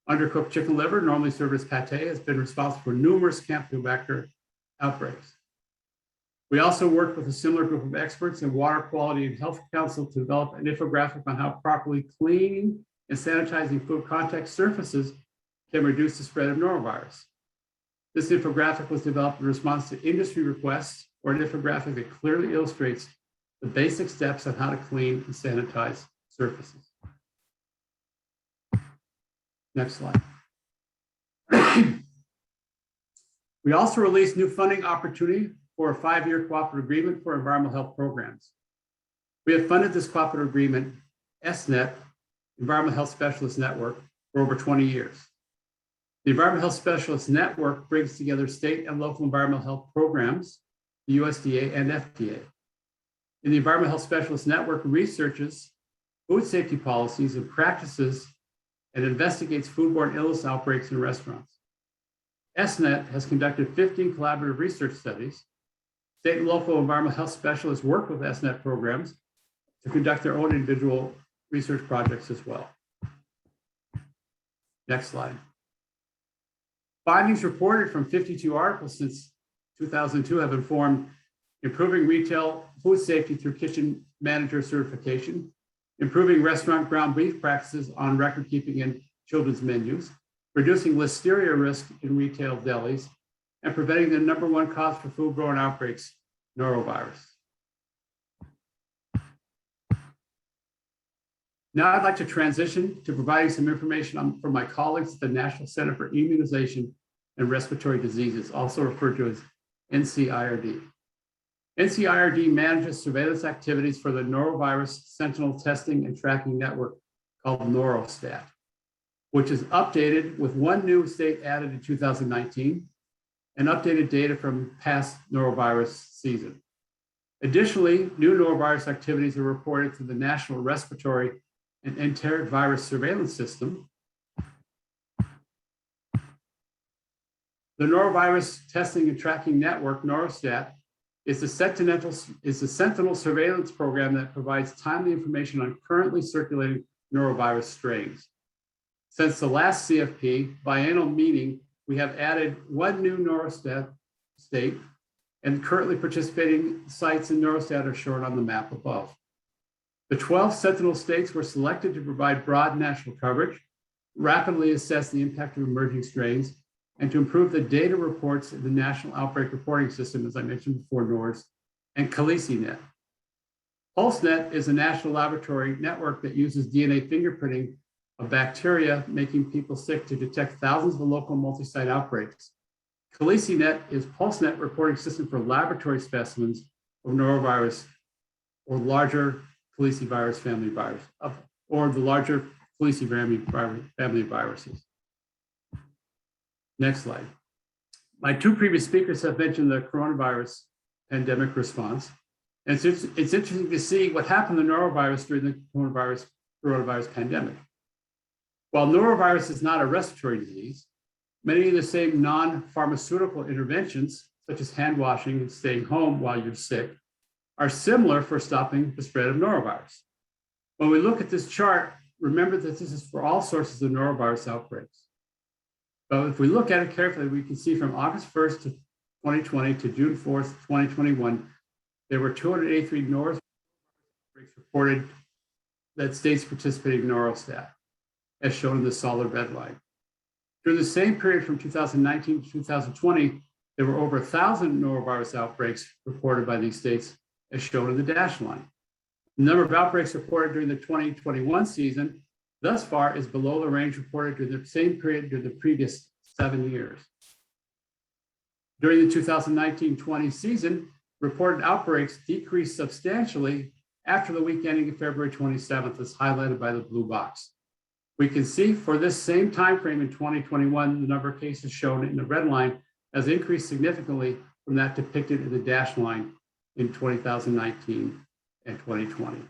Undercooked chicken liver, normally served as pate, has been responsible for numerous Campylobacter outbreaks. We also worked with a similar group of experts in Water Quality and Health Council to develop an infographic on how properly cleaning and sanitizing food contact surfaces can reduce the spread of norovirus. This infographic was developed in response to industry requests for an infographic that clearly illustrates the basic steps on how to clean and sanitize surfaces. Next slide. We also released new funding opportunity for a 5-year cooperative agreement for environmental health programs. We have funded this cooperative agreement, SNET, Environmental Health Specialist Network, for over 20 years. The Environmental Health Specialist Network brings together state and local environmental health programs, the USDA and FDA. In the Environmental Health Specialist Network researches food safety policies and practices and investigates foodborne illness outbreaks in restaurants. SNET has conducted 15 collaborative research studies. State and local environmental health specialists work with SNET programs to conduct their own individual research projects as well. Next slide. Findings reported from 52 articles since 2002 have informed improving retail food safety through kitchen manager certification, improving restaurant ground beef practices on record keeping in children's menus, reducing listeria risk in retail delis, and preventing the #1 cause for foodborne outbreaks, norovirus. Now I'd like to transition to providing some information from my colleagues at the National Center for Immunization and Respiratory Diseases, also referred to as NCIRD. NCIRD manages surveillance activities for the norovirus sentinel testing and tracking network called NoroStat, which is updated with 1 new state added in 2019 and updated data from past norovirus season. Additionally, new norovirus activities are reported through the National Respiratory and Enteric Virus Surveillance System. The Norovirus Testing and Tracking Network, NoroStat, is the sentinel surveillance program that provides timely information on currently circulating norovirus strains. Since the last CFP biennial meeting, we have added 1 new NoroStat state, and currently participating sites in NoroStat are shown on the map above. The 12 sentinel states were selected to provide broad national coverage, rapidly assess the impact of emerging strains, and to improve the data reports in the National Outbreak Reporting System, as I mentioned before, NORS, and CaliciNet. PulseNet is a national laboratory network that uses DNA fingerprinting of bacteria making people sick to detect thousands of local multi-site outbreaks. CaliciNet is PulseNet reporting system for laboratory specimens of norovirus or larger calicivirus family virus, or the larger calicivirus family of viruses. Next slide. My 2 previous speakers have mentioned the coronavirus pandemic response. And it's interesting to see what happened to norovirus during the coronavirus pandemic. While norovirus is not a respiratory disease, many of the same non-pharmaceutical interventions, such as hand washing and staying home while you're sick, are similar for stopping the spread of norovirus. When we look at this chart, remember that this is for all sources of norovirus outbreaks. But if we look at it carefully, we can see from August 1st to 2020 to June 4th, 2021, there were 283 norovirus outbreaks reported that states participating in NoroStat, as shown in the solid red line. During the same period from 2019 to 2020, there were over 1,000 norovirus outbreaks reported by these states, as shown in the dashed line. The number of outbreaks reported during the 2021 season thus far is below the range reported during the same period during the previous 7 years. During the 2019-20 season, reported outbreaks decreased substantially after the week ending February 27th, as highlighted by the blue box. We can see for this same time frame in 2021, the number of cases shown in the red line has increased significantly from that depicted in the dashed line in 2019 and 2020.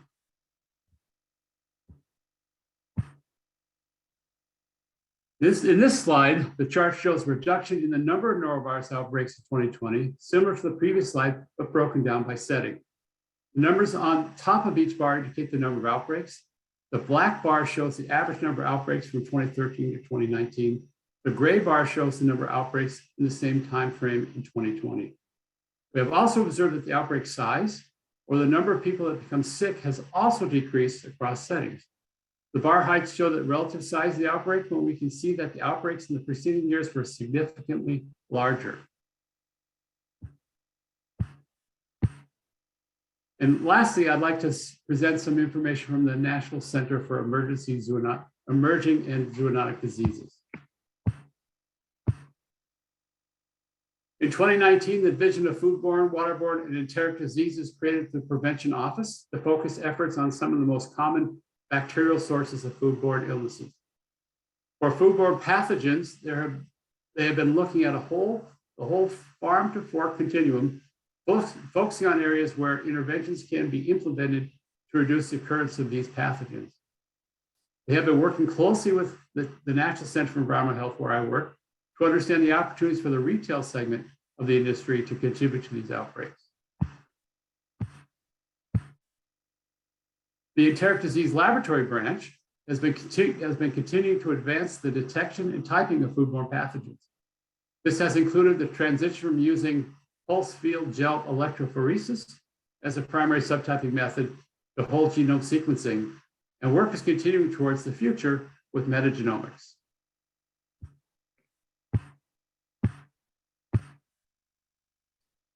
In this slide, the chart shows reduction in the number of norovirus outbreaks in 2020, similar to the previous slide, but broken down by setting. The numbers on top of each bar indicate the number of outbreaks. The black bar shows the average number of outbreaks from 2013 to 2019. The gray bar shows the number of outbreaks in the same time frame in 2020. We have also observed that the outbreak size, or the number of people that become sick, has also decreased across settings. The bar heights show the relative size of the outbreak, but we can see that the outbreaks in the preceding years were significantly larger. And lastly, I'd like to present some information from the National Center for Emerging and Zoonotic Diseases. In 2019, the Division of Foodborne, Waterborne, and Enteric Diseases created the Prevention Office to focus efforts on some of the most common bacterial sources of foodborne illnesses. For foodborne pathogens, they have been looking at the whole farm to fork continuum, focusing on areas where interventions can be implemented to reduce the occurrence of these pathogens. They have been working closely with the National Center for Environmental Health, where I work, to understand the opportunities for the retail segment of the industry to contribute to these outbreaks. The Enteric Disease Laboratory branch has been continuing to advance the detection and typing of foodborne pathogens. This has included the transition from using pulse field gel electrophoresis as a primary subtyping method to whole genome sequencing, and work is continuing towards the future with metagenomics.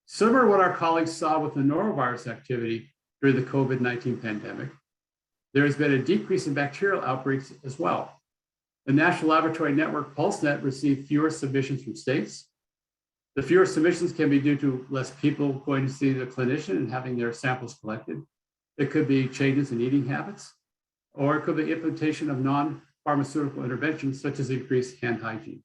Similar to what our colleagues saw with the norovirus activity during the COVID-19 pandemic, there has been a decrease in bacterial outbreaks as well. The National Laboratory Network PulseNet received fewer submissions from states. The fewer submissions can be due to less people going to see the clinician and having their samples collected. It could be changes in eating habits, or it could be implementation of non-pharmaceutical interventions such as increased hand hygiene.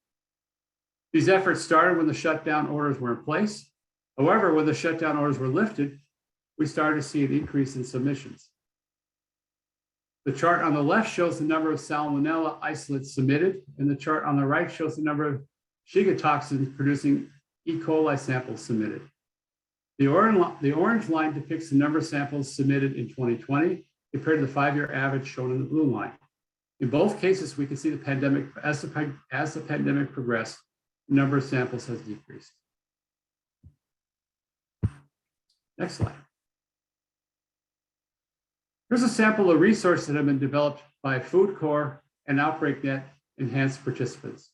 These efforts started when the shutdown orders were in place. However, when the shutdown orders were lifted, we started to see an increase in submissions. The chart on the left shows the number of salmonella isolates submitted, and the chart on the right shows the number of Shiga toxins producing E. coli samples submitted. The orange line depicts the number of samples submitted in 2020 compared to the 5-year average shown in the blue line. In both cases, we can see the pandemic, as the pandemic progressed, the number of samples has decreased. Next slide. Here's a sample of resources that have been developed by Food Corps and OutbreakNet enhanced participants.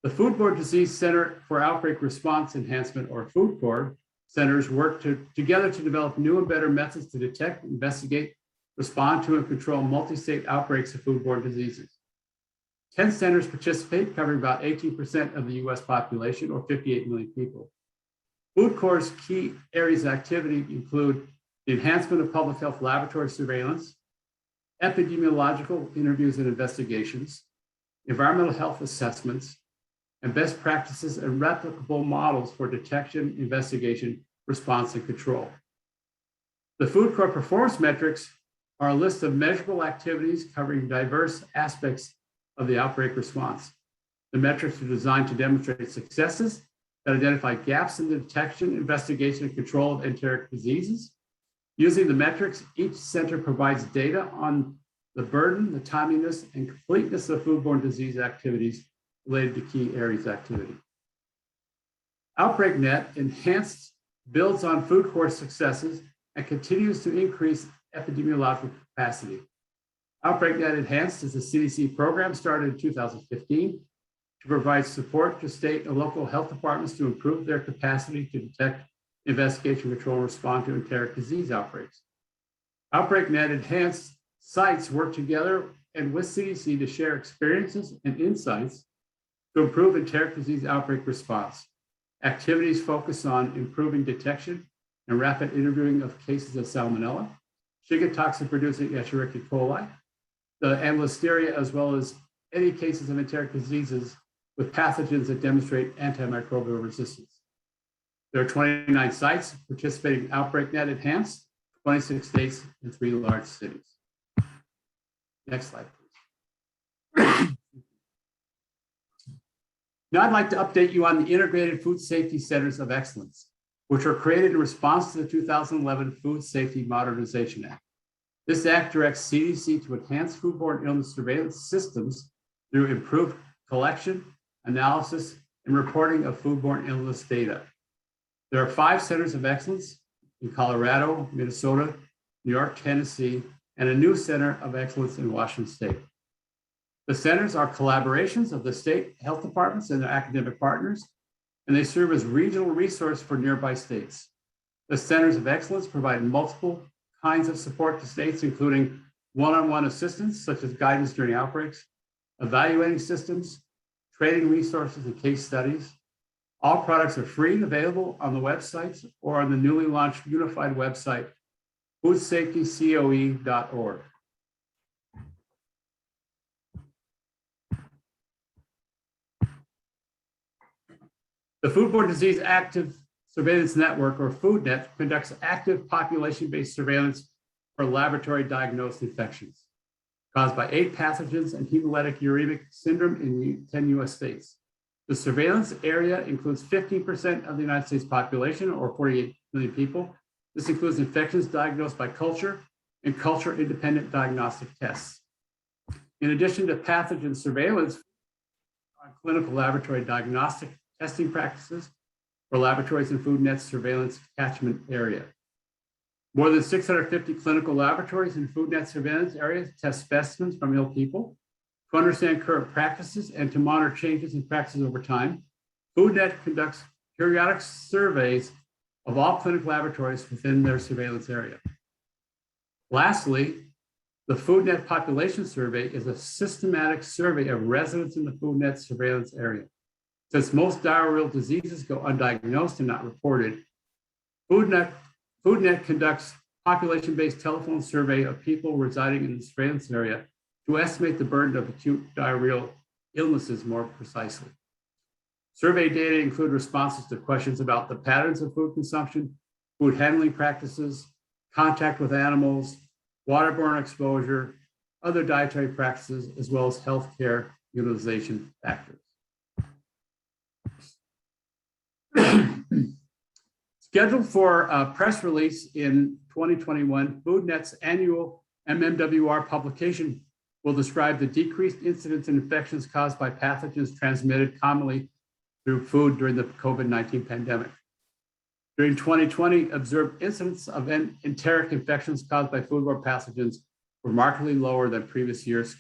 The Foodborne Disease Center for Outbreak Response Enhancement, or Food Corps, centers work together to develop new and better methods to detect, investigate, respond to, and control multi-state outbreaks of foodborne diseases. 10 centers participate, covering about 18% of the US population, or 58 million people. Food Corps' key areas of activity include the enhancement of public health laboratory surveillance, epidemiological interviews and investigations, environmental health assessments, and best practices and replicable models for detection, investigation, response, and control. The Food Corps performance metrics are a list of measurable activities covering diverse aspects of the outbreak response. The metrics are designed to demonstrate successes that identify gaps in the detection, investigation, and control of enteric diseases. Using the metrics, each center provides data on the burden, the timeliness, and completeness of foodborne disease activities related to key areas of activity. OutbreakNet enhanced builds on Food Corps successes and continues to increase epidemiological capacity. OutbreakNet Enhanced is a CDC program started in 2015 to provide support to state and local health departments to improve their capacity to detect, investigate, control, and respond to enteric disease outbreaks. OutbreakNet Enhanced sites work together and with CDC to share experiences and insights to improve enteric disease outbreak response. Activities focus on improving detection and rapid interviewing of cases of salmonella, Shiga toxin producing Escherichia coli, the and Listeria, as well as any cases of enteric diseases with pathogens that demonstrate antimicrobial resistance. There are 29 sites participating in OutbreakNet Enhanced, 26 states and 3 large cities. Next slide, please. Now I'd like to update you on the Integrated Food Safety Centers of Excellence, which were created in response to the 2011 Food Safety Modernization Act. This act directs CDC to enhance foodborne illness surveillance systems through improved collection, analysis, and reporting of foodborne illness data. There are 5 centers of excellence in Colorado, Minnesota, New York, Tennessee, and a new center of excellence in Washington State. The centers are collaborations of the state health departments and their academic partners, and they serve as regional resource for nearby states. The centers of excellence provide multiple kinds of support to states, including one-on-one assistance, such as guidance during outbreaks, evaluating systems, training resources, and case studies. All products are free and available on the websites or on the newly launched unified website, foodsafetycoe.org. The Foodborne Disease Active Surveillance Network, or FoodNet, conducts active population-based surveillance for laboratory diagnosed infections caused by 8 pathogens and hemolytic uremic syndrome in 10 US states. The surveillance area includes 15% of the United States population, or 48 million people. This includes infections diagnosed by culture and culture-independent diagnostic tests. In addition to pathogen surveillance on clinical laboratory diagnostic testing practices for laboratories in FoodNet's surveillance catchment area. More than 650 clinical laboratories in FoodNet surveillance areas test specimens from ill people to understand current practices and to monitor changes in practices over time. FoodNet conducts periodic surveys of all clinical laboratories within their surveillance area. Lastly, the FoodNet Population Survey is a systematic survey of residents in the FoodNet surveillance area. Since most diarrheal diseases go undiagnosed and not reported, FoodNet conducts population-based telephone survey of people residing in the surveillance area to estimate the burden of acute diarrheal illnesses more precisely. Survey data include responses to questions about the patterns of food consumption, food handling practices, contact with animals, waterborne exposure, other dietary practices, as well as healthcare utilization factors. Scheduled for a press release in 2021, FoodNet's annual MMWR publication will describe the decreased incidence and infections caused by pathogens transmitted commonly through food during the COVID-19 pandemic. During 2020, observed incidence of enteric infections caused by foodborne pathogens were markedly lower than previous years,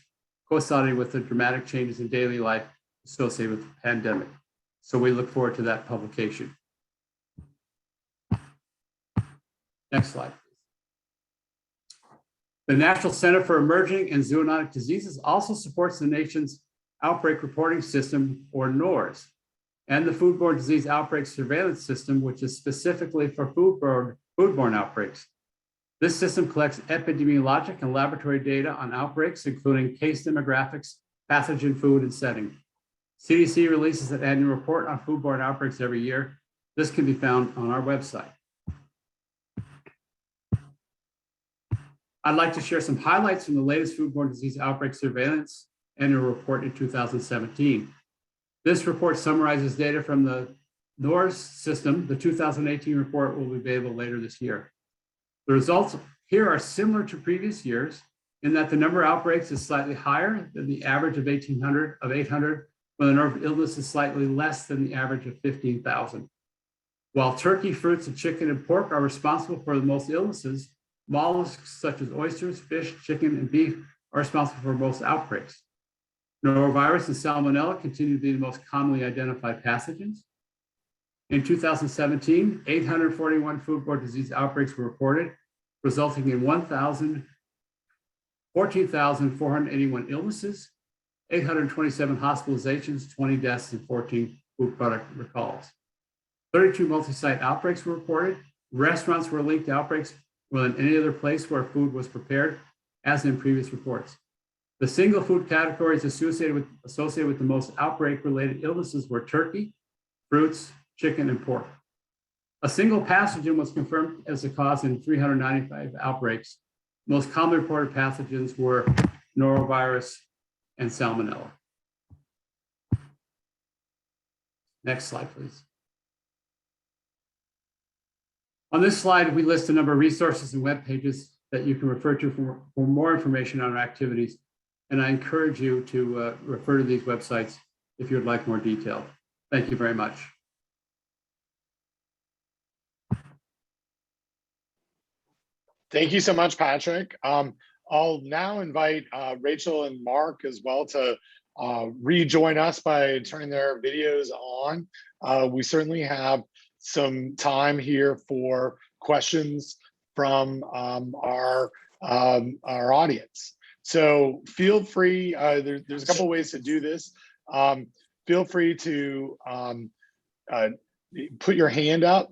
coinciding with the dramatic changes in daily life associated with the pandemic. So we look forward to that publication. Next slide, please. The National Center for Emerging and Zoonotic Diseases also supports the nation's outbreak reporting system, or NORS, and the Foodborne Disease Outbreak Surveillance System, which is specifically for foodborne outbreaks. This system collects epidemiologic and laboratory data on outbreaks, including case demographics, pathogen, food, and setting. CDC releases an annual report on foodborne outbreaks every year. This can be found on our website. I'd like to share some highlights from the latest foodborne disease outbreak surveillance annual report in 2017. This report summarizes data from the NORS system. The 2018 report will be available later this year. The results here are similar to previous years in that the number of outbreaks is slightly higher than the average of 800, when the number of illness is slightly less than the average of 15,000. While turkey, fruits, and chicken and pork are responsible for the most illnesses, mollusks such as oysters, fish, chicken, and beef are responsible for most outbreaks. Norovirus and salmonella continue to be the most commonly identified pathogens. In 2017, 841 foodborne disease outbreaks were reported, resulting in 14,481 illnesses, 827 hospitalizations, 20 deaths, and 14 food product recalls. 32 multi-site outbreaks were reported. Restaurants were linked to outbreaks more than any other place where food was prepared, as in previous reports. The single food categories associated with the most outbreak-related illnesses were turkey, fruits, chicken, and pork. A single pathogen was confirmed as the cause in 395 outbreaks. Most commonly reported pathogens were norovirus and salmonella. Next slide, please. On this slide, we list a number of resources and web pages that you can refer to for more information on our activities. And I encourage you to refer to these websites if you'd like more detail. Thank you very much. Thank you so much, Patrick. I'll now invite Rachel and Mark as well to rejoin us by turning their videos on. We certainly have some time here for questions from our audience. So feel free, there's a couple of ways to do this. Feel free to put your hand up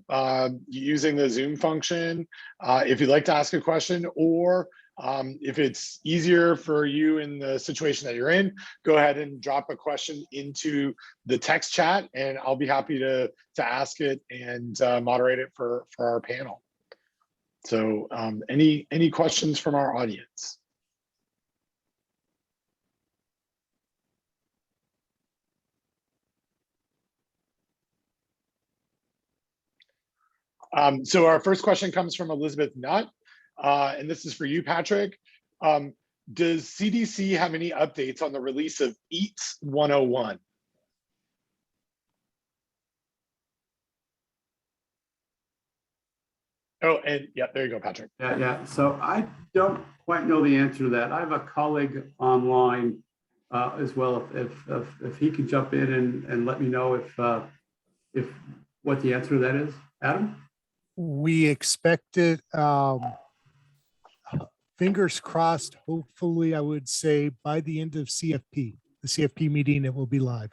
using the Zoom function if you'd like to ask a question, or if it's easier for you in the situation that you're in, go ahead and drop a question into the text chat, and I'll be happy to ask it and moderate it for our panel. So any questions from our audience? So our first question comes from Elizabeth Nutt, and this is for you, Patrick. Does CDC have any updates on the release of EATS 101? Oh, and yeah, there you go, Patrick. Yeah. So I don't quite know the answer to that. I have a colleague online as well. If he could jump in and let me know if what the answer to that is, Adam. We expect it, fingers crossed, hopefully, I would say by the end of CFP, the CFP meeting, it will be live.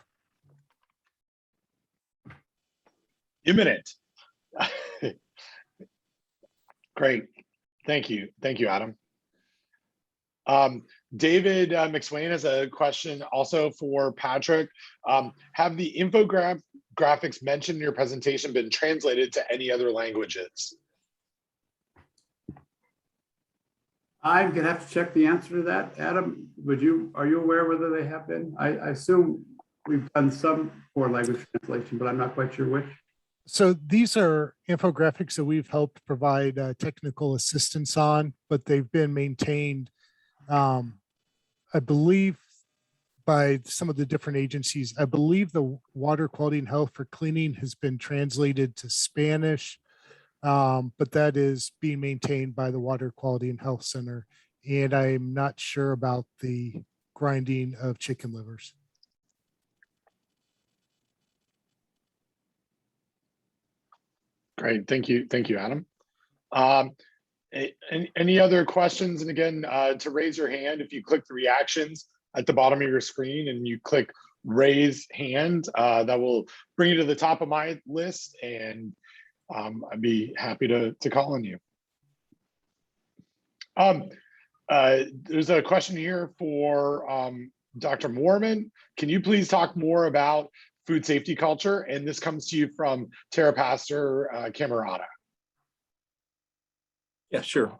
Imminent. Great. Thank you. Thank you, Adam. David McSwain has a question also for Patrick. Have the infographics mentioned in your presentation been translated to any other languages? I'm gonna have to check the answer to that. Adam, are you aware whether they have been? I assume we've done some for language translation, but I'm not quite sure which. So these are infographics that we've helped provide technical assistance on, but they've been maintained, I believe, by some of the different agencies. I believe the Water Quality and Health for Cleaning has been translated to Spanish, but that is being maintained by the Water Quality and Health Center. And I'm not sure about the grinding of chicken livers. Great, thank you, Adam. Any other questions? And again, to raise your hand, if you click the reactions at the bottom of your screen and you click raise hand, that will bring you to the top of my list, and I'd be happy to call on you. There's a question here for Dr. Moorman. Can you please talk more about food safety culture? And this comes to you from Terra Pastor Camerata. Yeah, sure.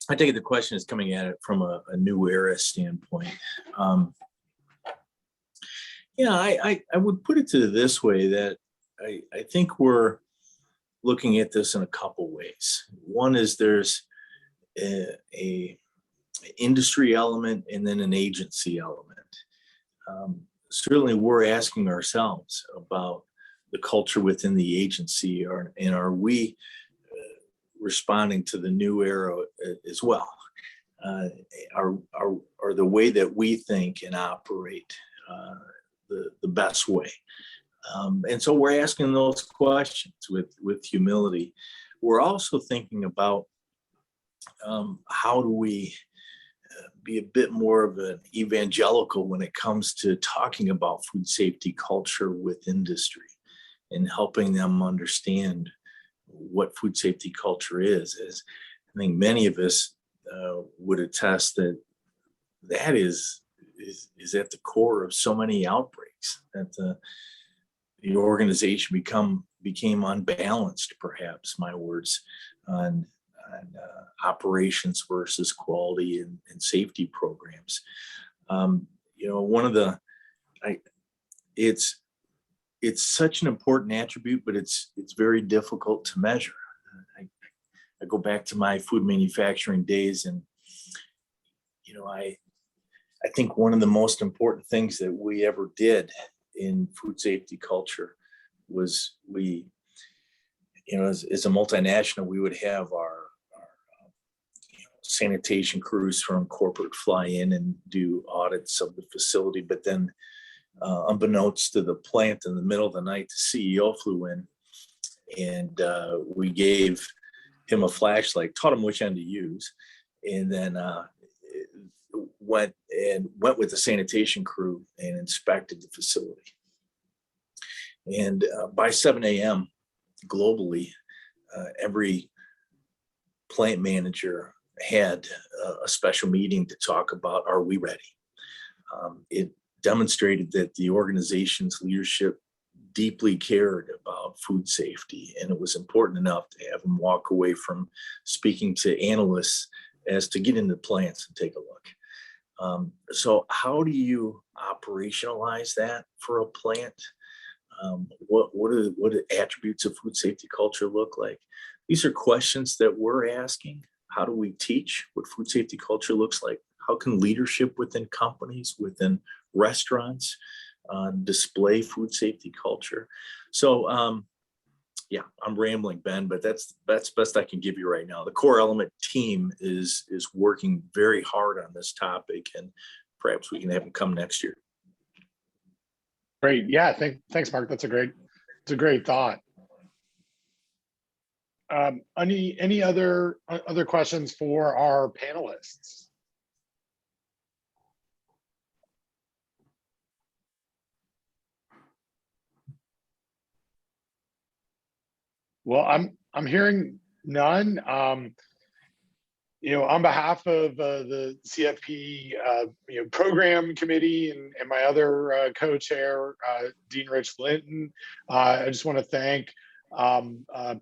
I take it the question is coming at it from a new era standpoint. Yeah, I would put it to this way, that I think we're looking at this in a couple ways. One is there's a industry element and then an agency element. Certainly we're asking ourselves about the culture within the agency, and are we responding to the new era as well? Are the way that we think and operate the best way? And so we're asking those questions with humility. We're also thinking about how do we be a bit more of an evangelical when it comes to talking about food safety culture with industry and helping them understand what food safety culture is. As I think many of us would attest that is at the core of so many outbreaks, that the organization became unbalanced, perhaps, my words, on operations versus quality and safety programs. You know, it's such an important attribute, but it's very difficult to measure. I go back to my food manufacturing days, and I think one of the most important things that we ever did in food safety culture was as a multinational, we would have our sanitation crews from corporate fly in and do audits of the facility. But then unbeknownst to the plant, in the middle of the night, the CEO flew in, and we gave him a flashlight, taught him which end to use, and then went with the sanitation crew and inspected the facility. And by 7 a.m. globally, every plant manager had a special meeting to talk about, are we ready? It demonstrated that the organization's leadership deeply cared about food safety, and it was important enough to have them walk away from speaking to analysts as to get into plants and take a look. So how do you operationalize that for a plant? What do attributes of food safety culture look like? These are questions that we're asking. How do we teach what food safety culture looks like? How can leadership within companies, within restaurants, display food safety culture? So yeah, I'm rambling, Ben, but that's best I can give you right now. The Core Element team is working very hard on this topic, and perhaps we can have them come next year. Great. Yeah. Thanks, Mark. It's a great thought. Any other questions for our panelists? Well, I'm hearing none. On behalf of the CFP program committee and my other co-chair, Dean Rich Linton, I just want to thank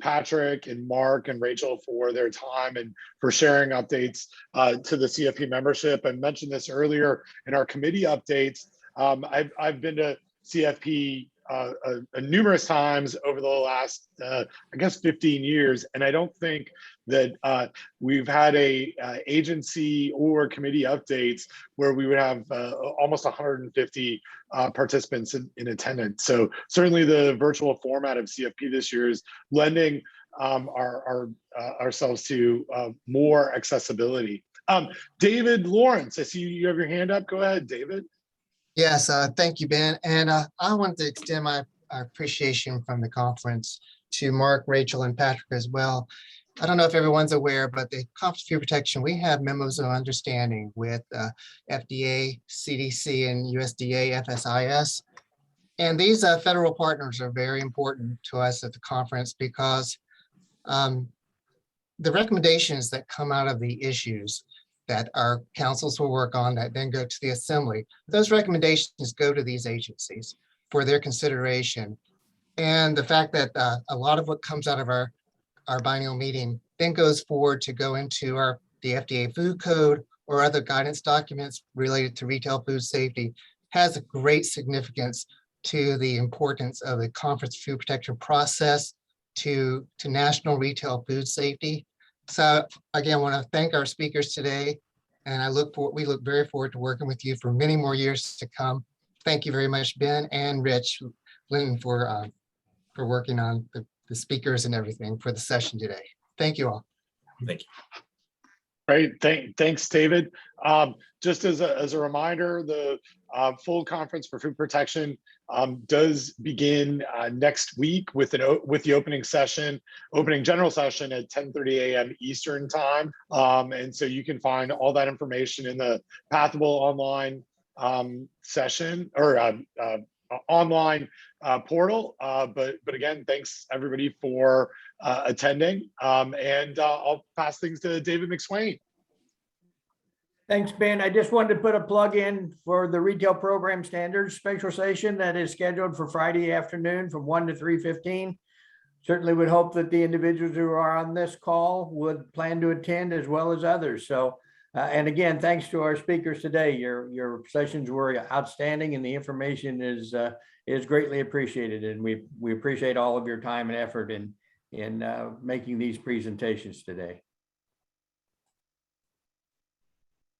Patrick and Mark and Rachel for their time and for sharing updates to the CFP membership. I mentioned this earlier in our committee updates. I've been to CFP numerous times over the last, I guess, 15 years, and I don't think that we've had a agency or committee updates where we would have almost 150 participants in attendance. So certainly the virtual format of CFP this year is lending ourselves to more accessibility. David Lawrence, I see you have your hand up. Go ahead, David. Yes, thank you, Ben. And I want to extend my appreciation from the conference to Mark, Rachel, and Patrick as well. I don't know if everyone's aware, but the Conference for Food Protection, we have memos of understanding with FDA, CDC, and USDA, FSIS. And these federal partners are very important to us at the conference because the recommendations that come out of the issues that our councils will work on that then go to the assembly, those recommendations go to these agencies for their consideration. And the fact that a lot of what comes out of our biennial meeting then goes forward to go into the FDA food code or other guidance documents related to retail food safety has a great significance to the importance of the Conference Food Protection process to national retail food safety. So again, I want to thank our speakers today, and we look very forward to working with you for many more years to come. Thank you very much, Ben and Rich Linton, for working on the speakers and everything for the session today. Thank you all. Thank you. Great, thanks, David. Just as a reminder, the full Conference for Food Protection does begin next week with the opening general session at 10:30 a.m. Eastern time. And so you can find all that information in the Pathable online session or online portal. But again, thanks everybody for attending. And I'll pass things to David McSwain. Thanks, Ben. I just wanted to put a plug in for the Retail Program Standards special session that is scheduled for Friday afternoon from 1 to 3:15. Certainly would hope that the individuals who are on this call would plan to attend as well as others. So And again, thanks to our speakers today. Your sessions were outstanding and the information is greatly appreciated. And we appreciate all of your time and effort in making these presentations today.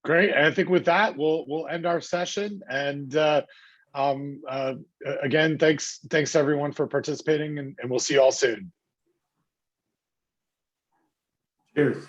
Great. And I think with that, we'll end our session. And again, thanks everyone for participating, and we'll see you all soon. Cheers.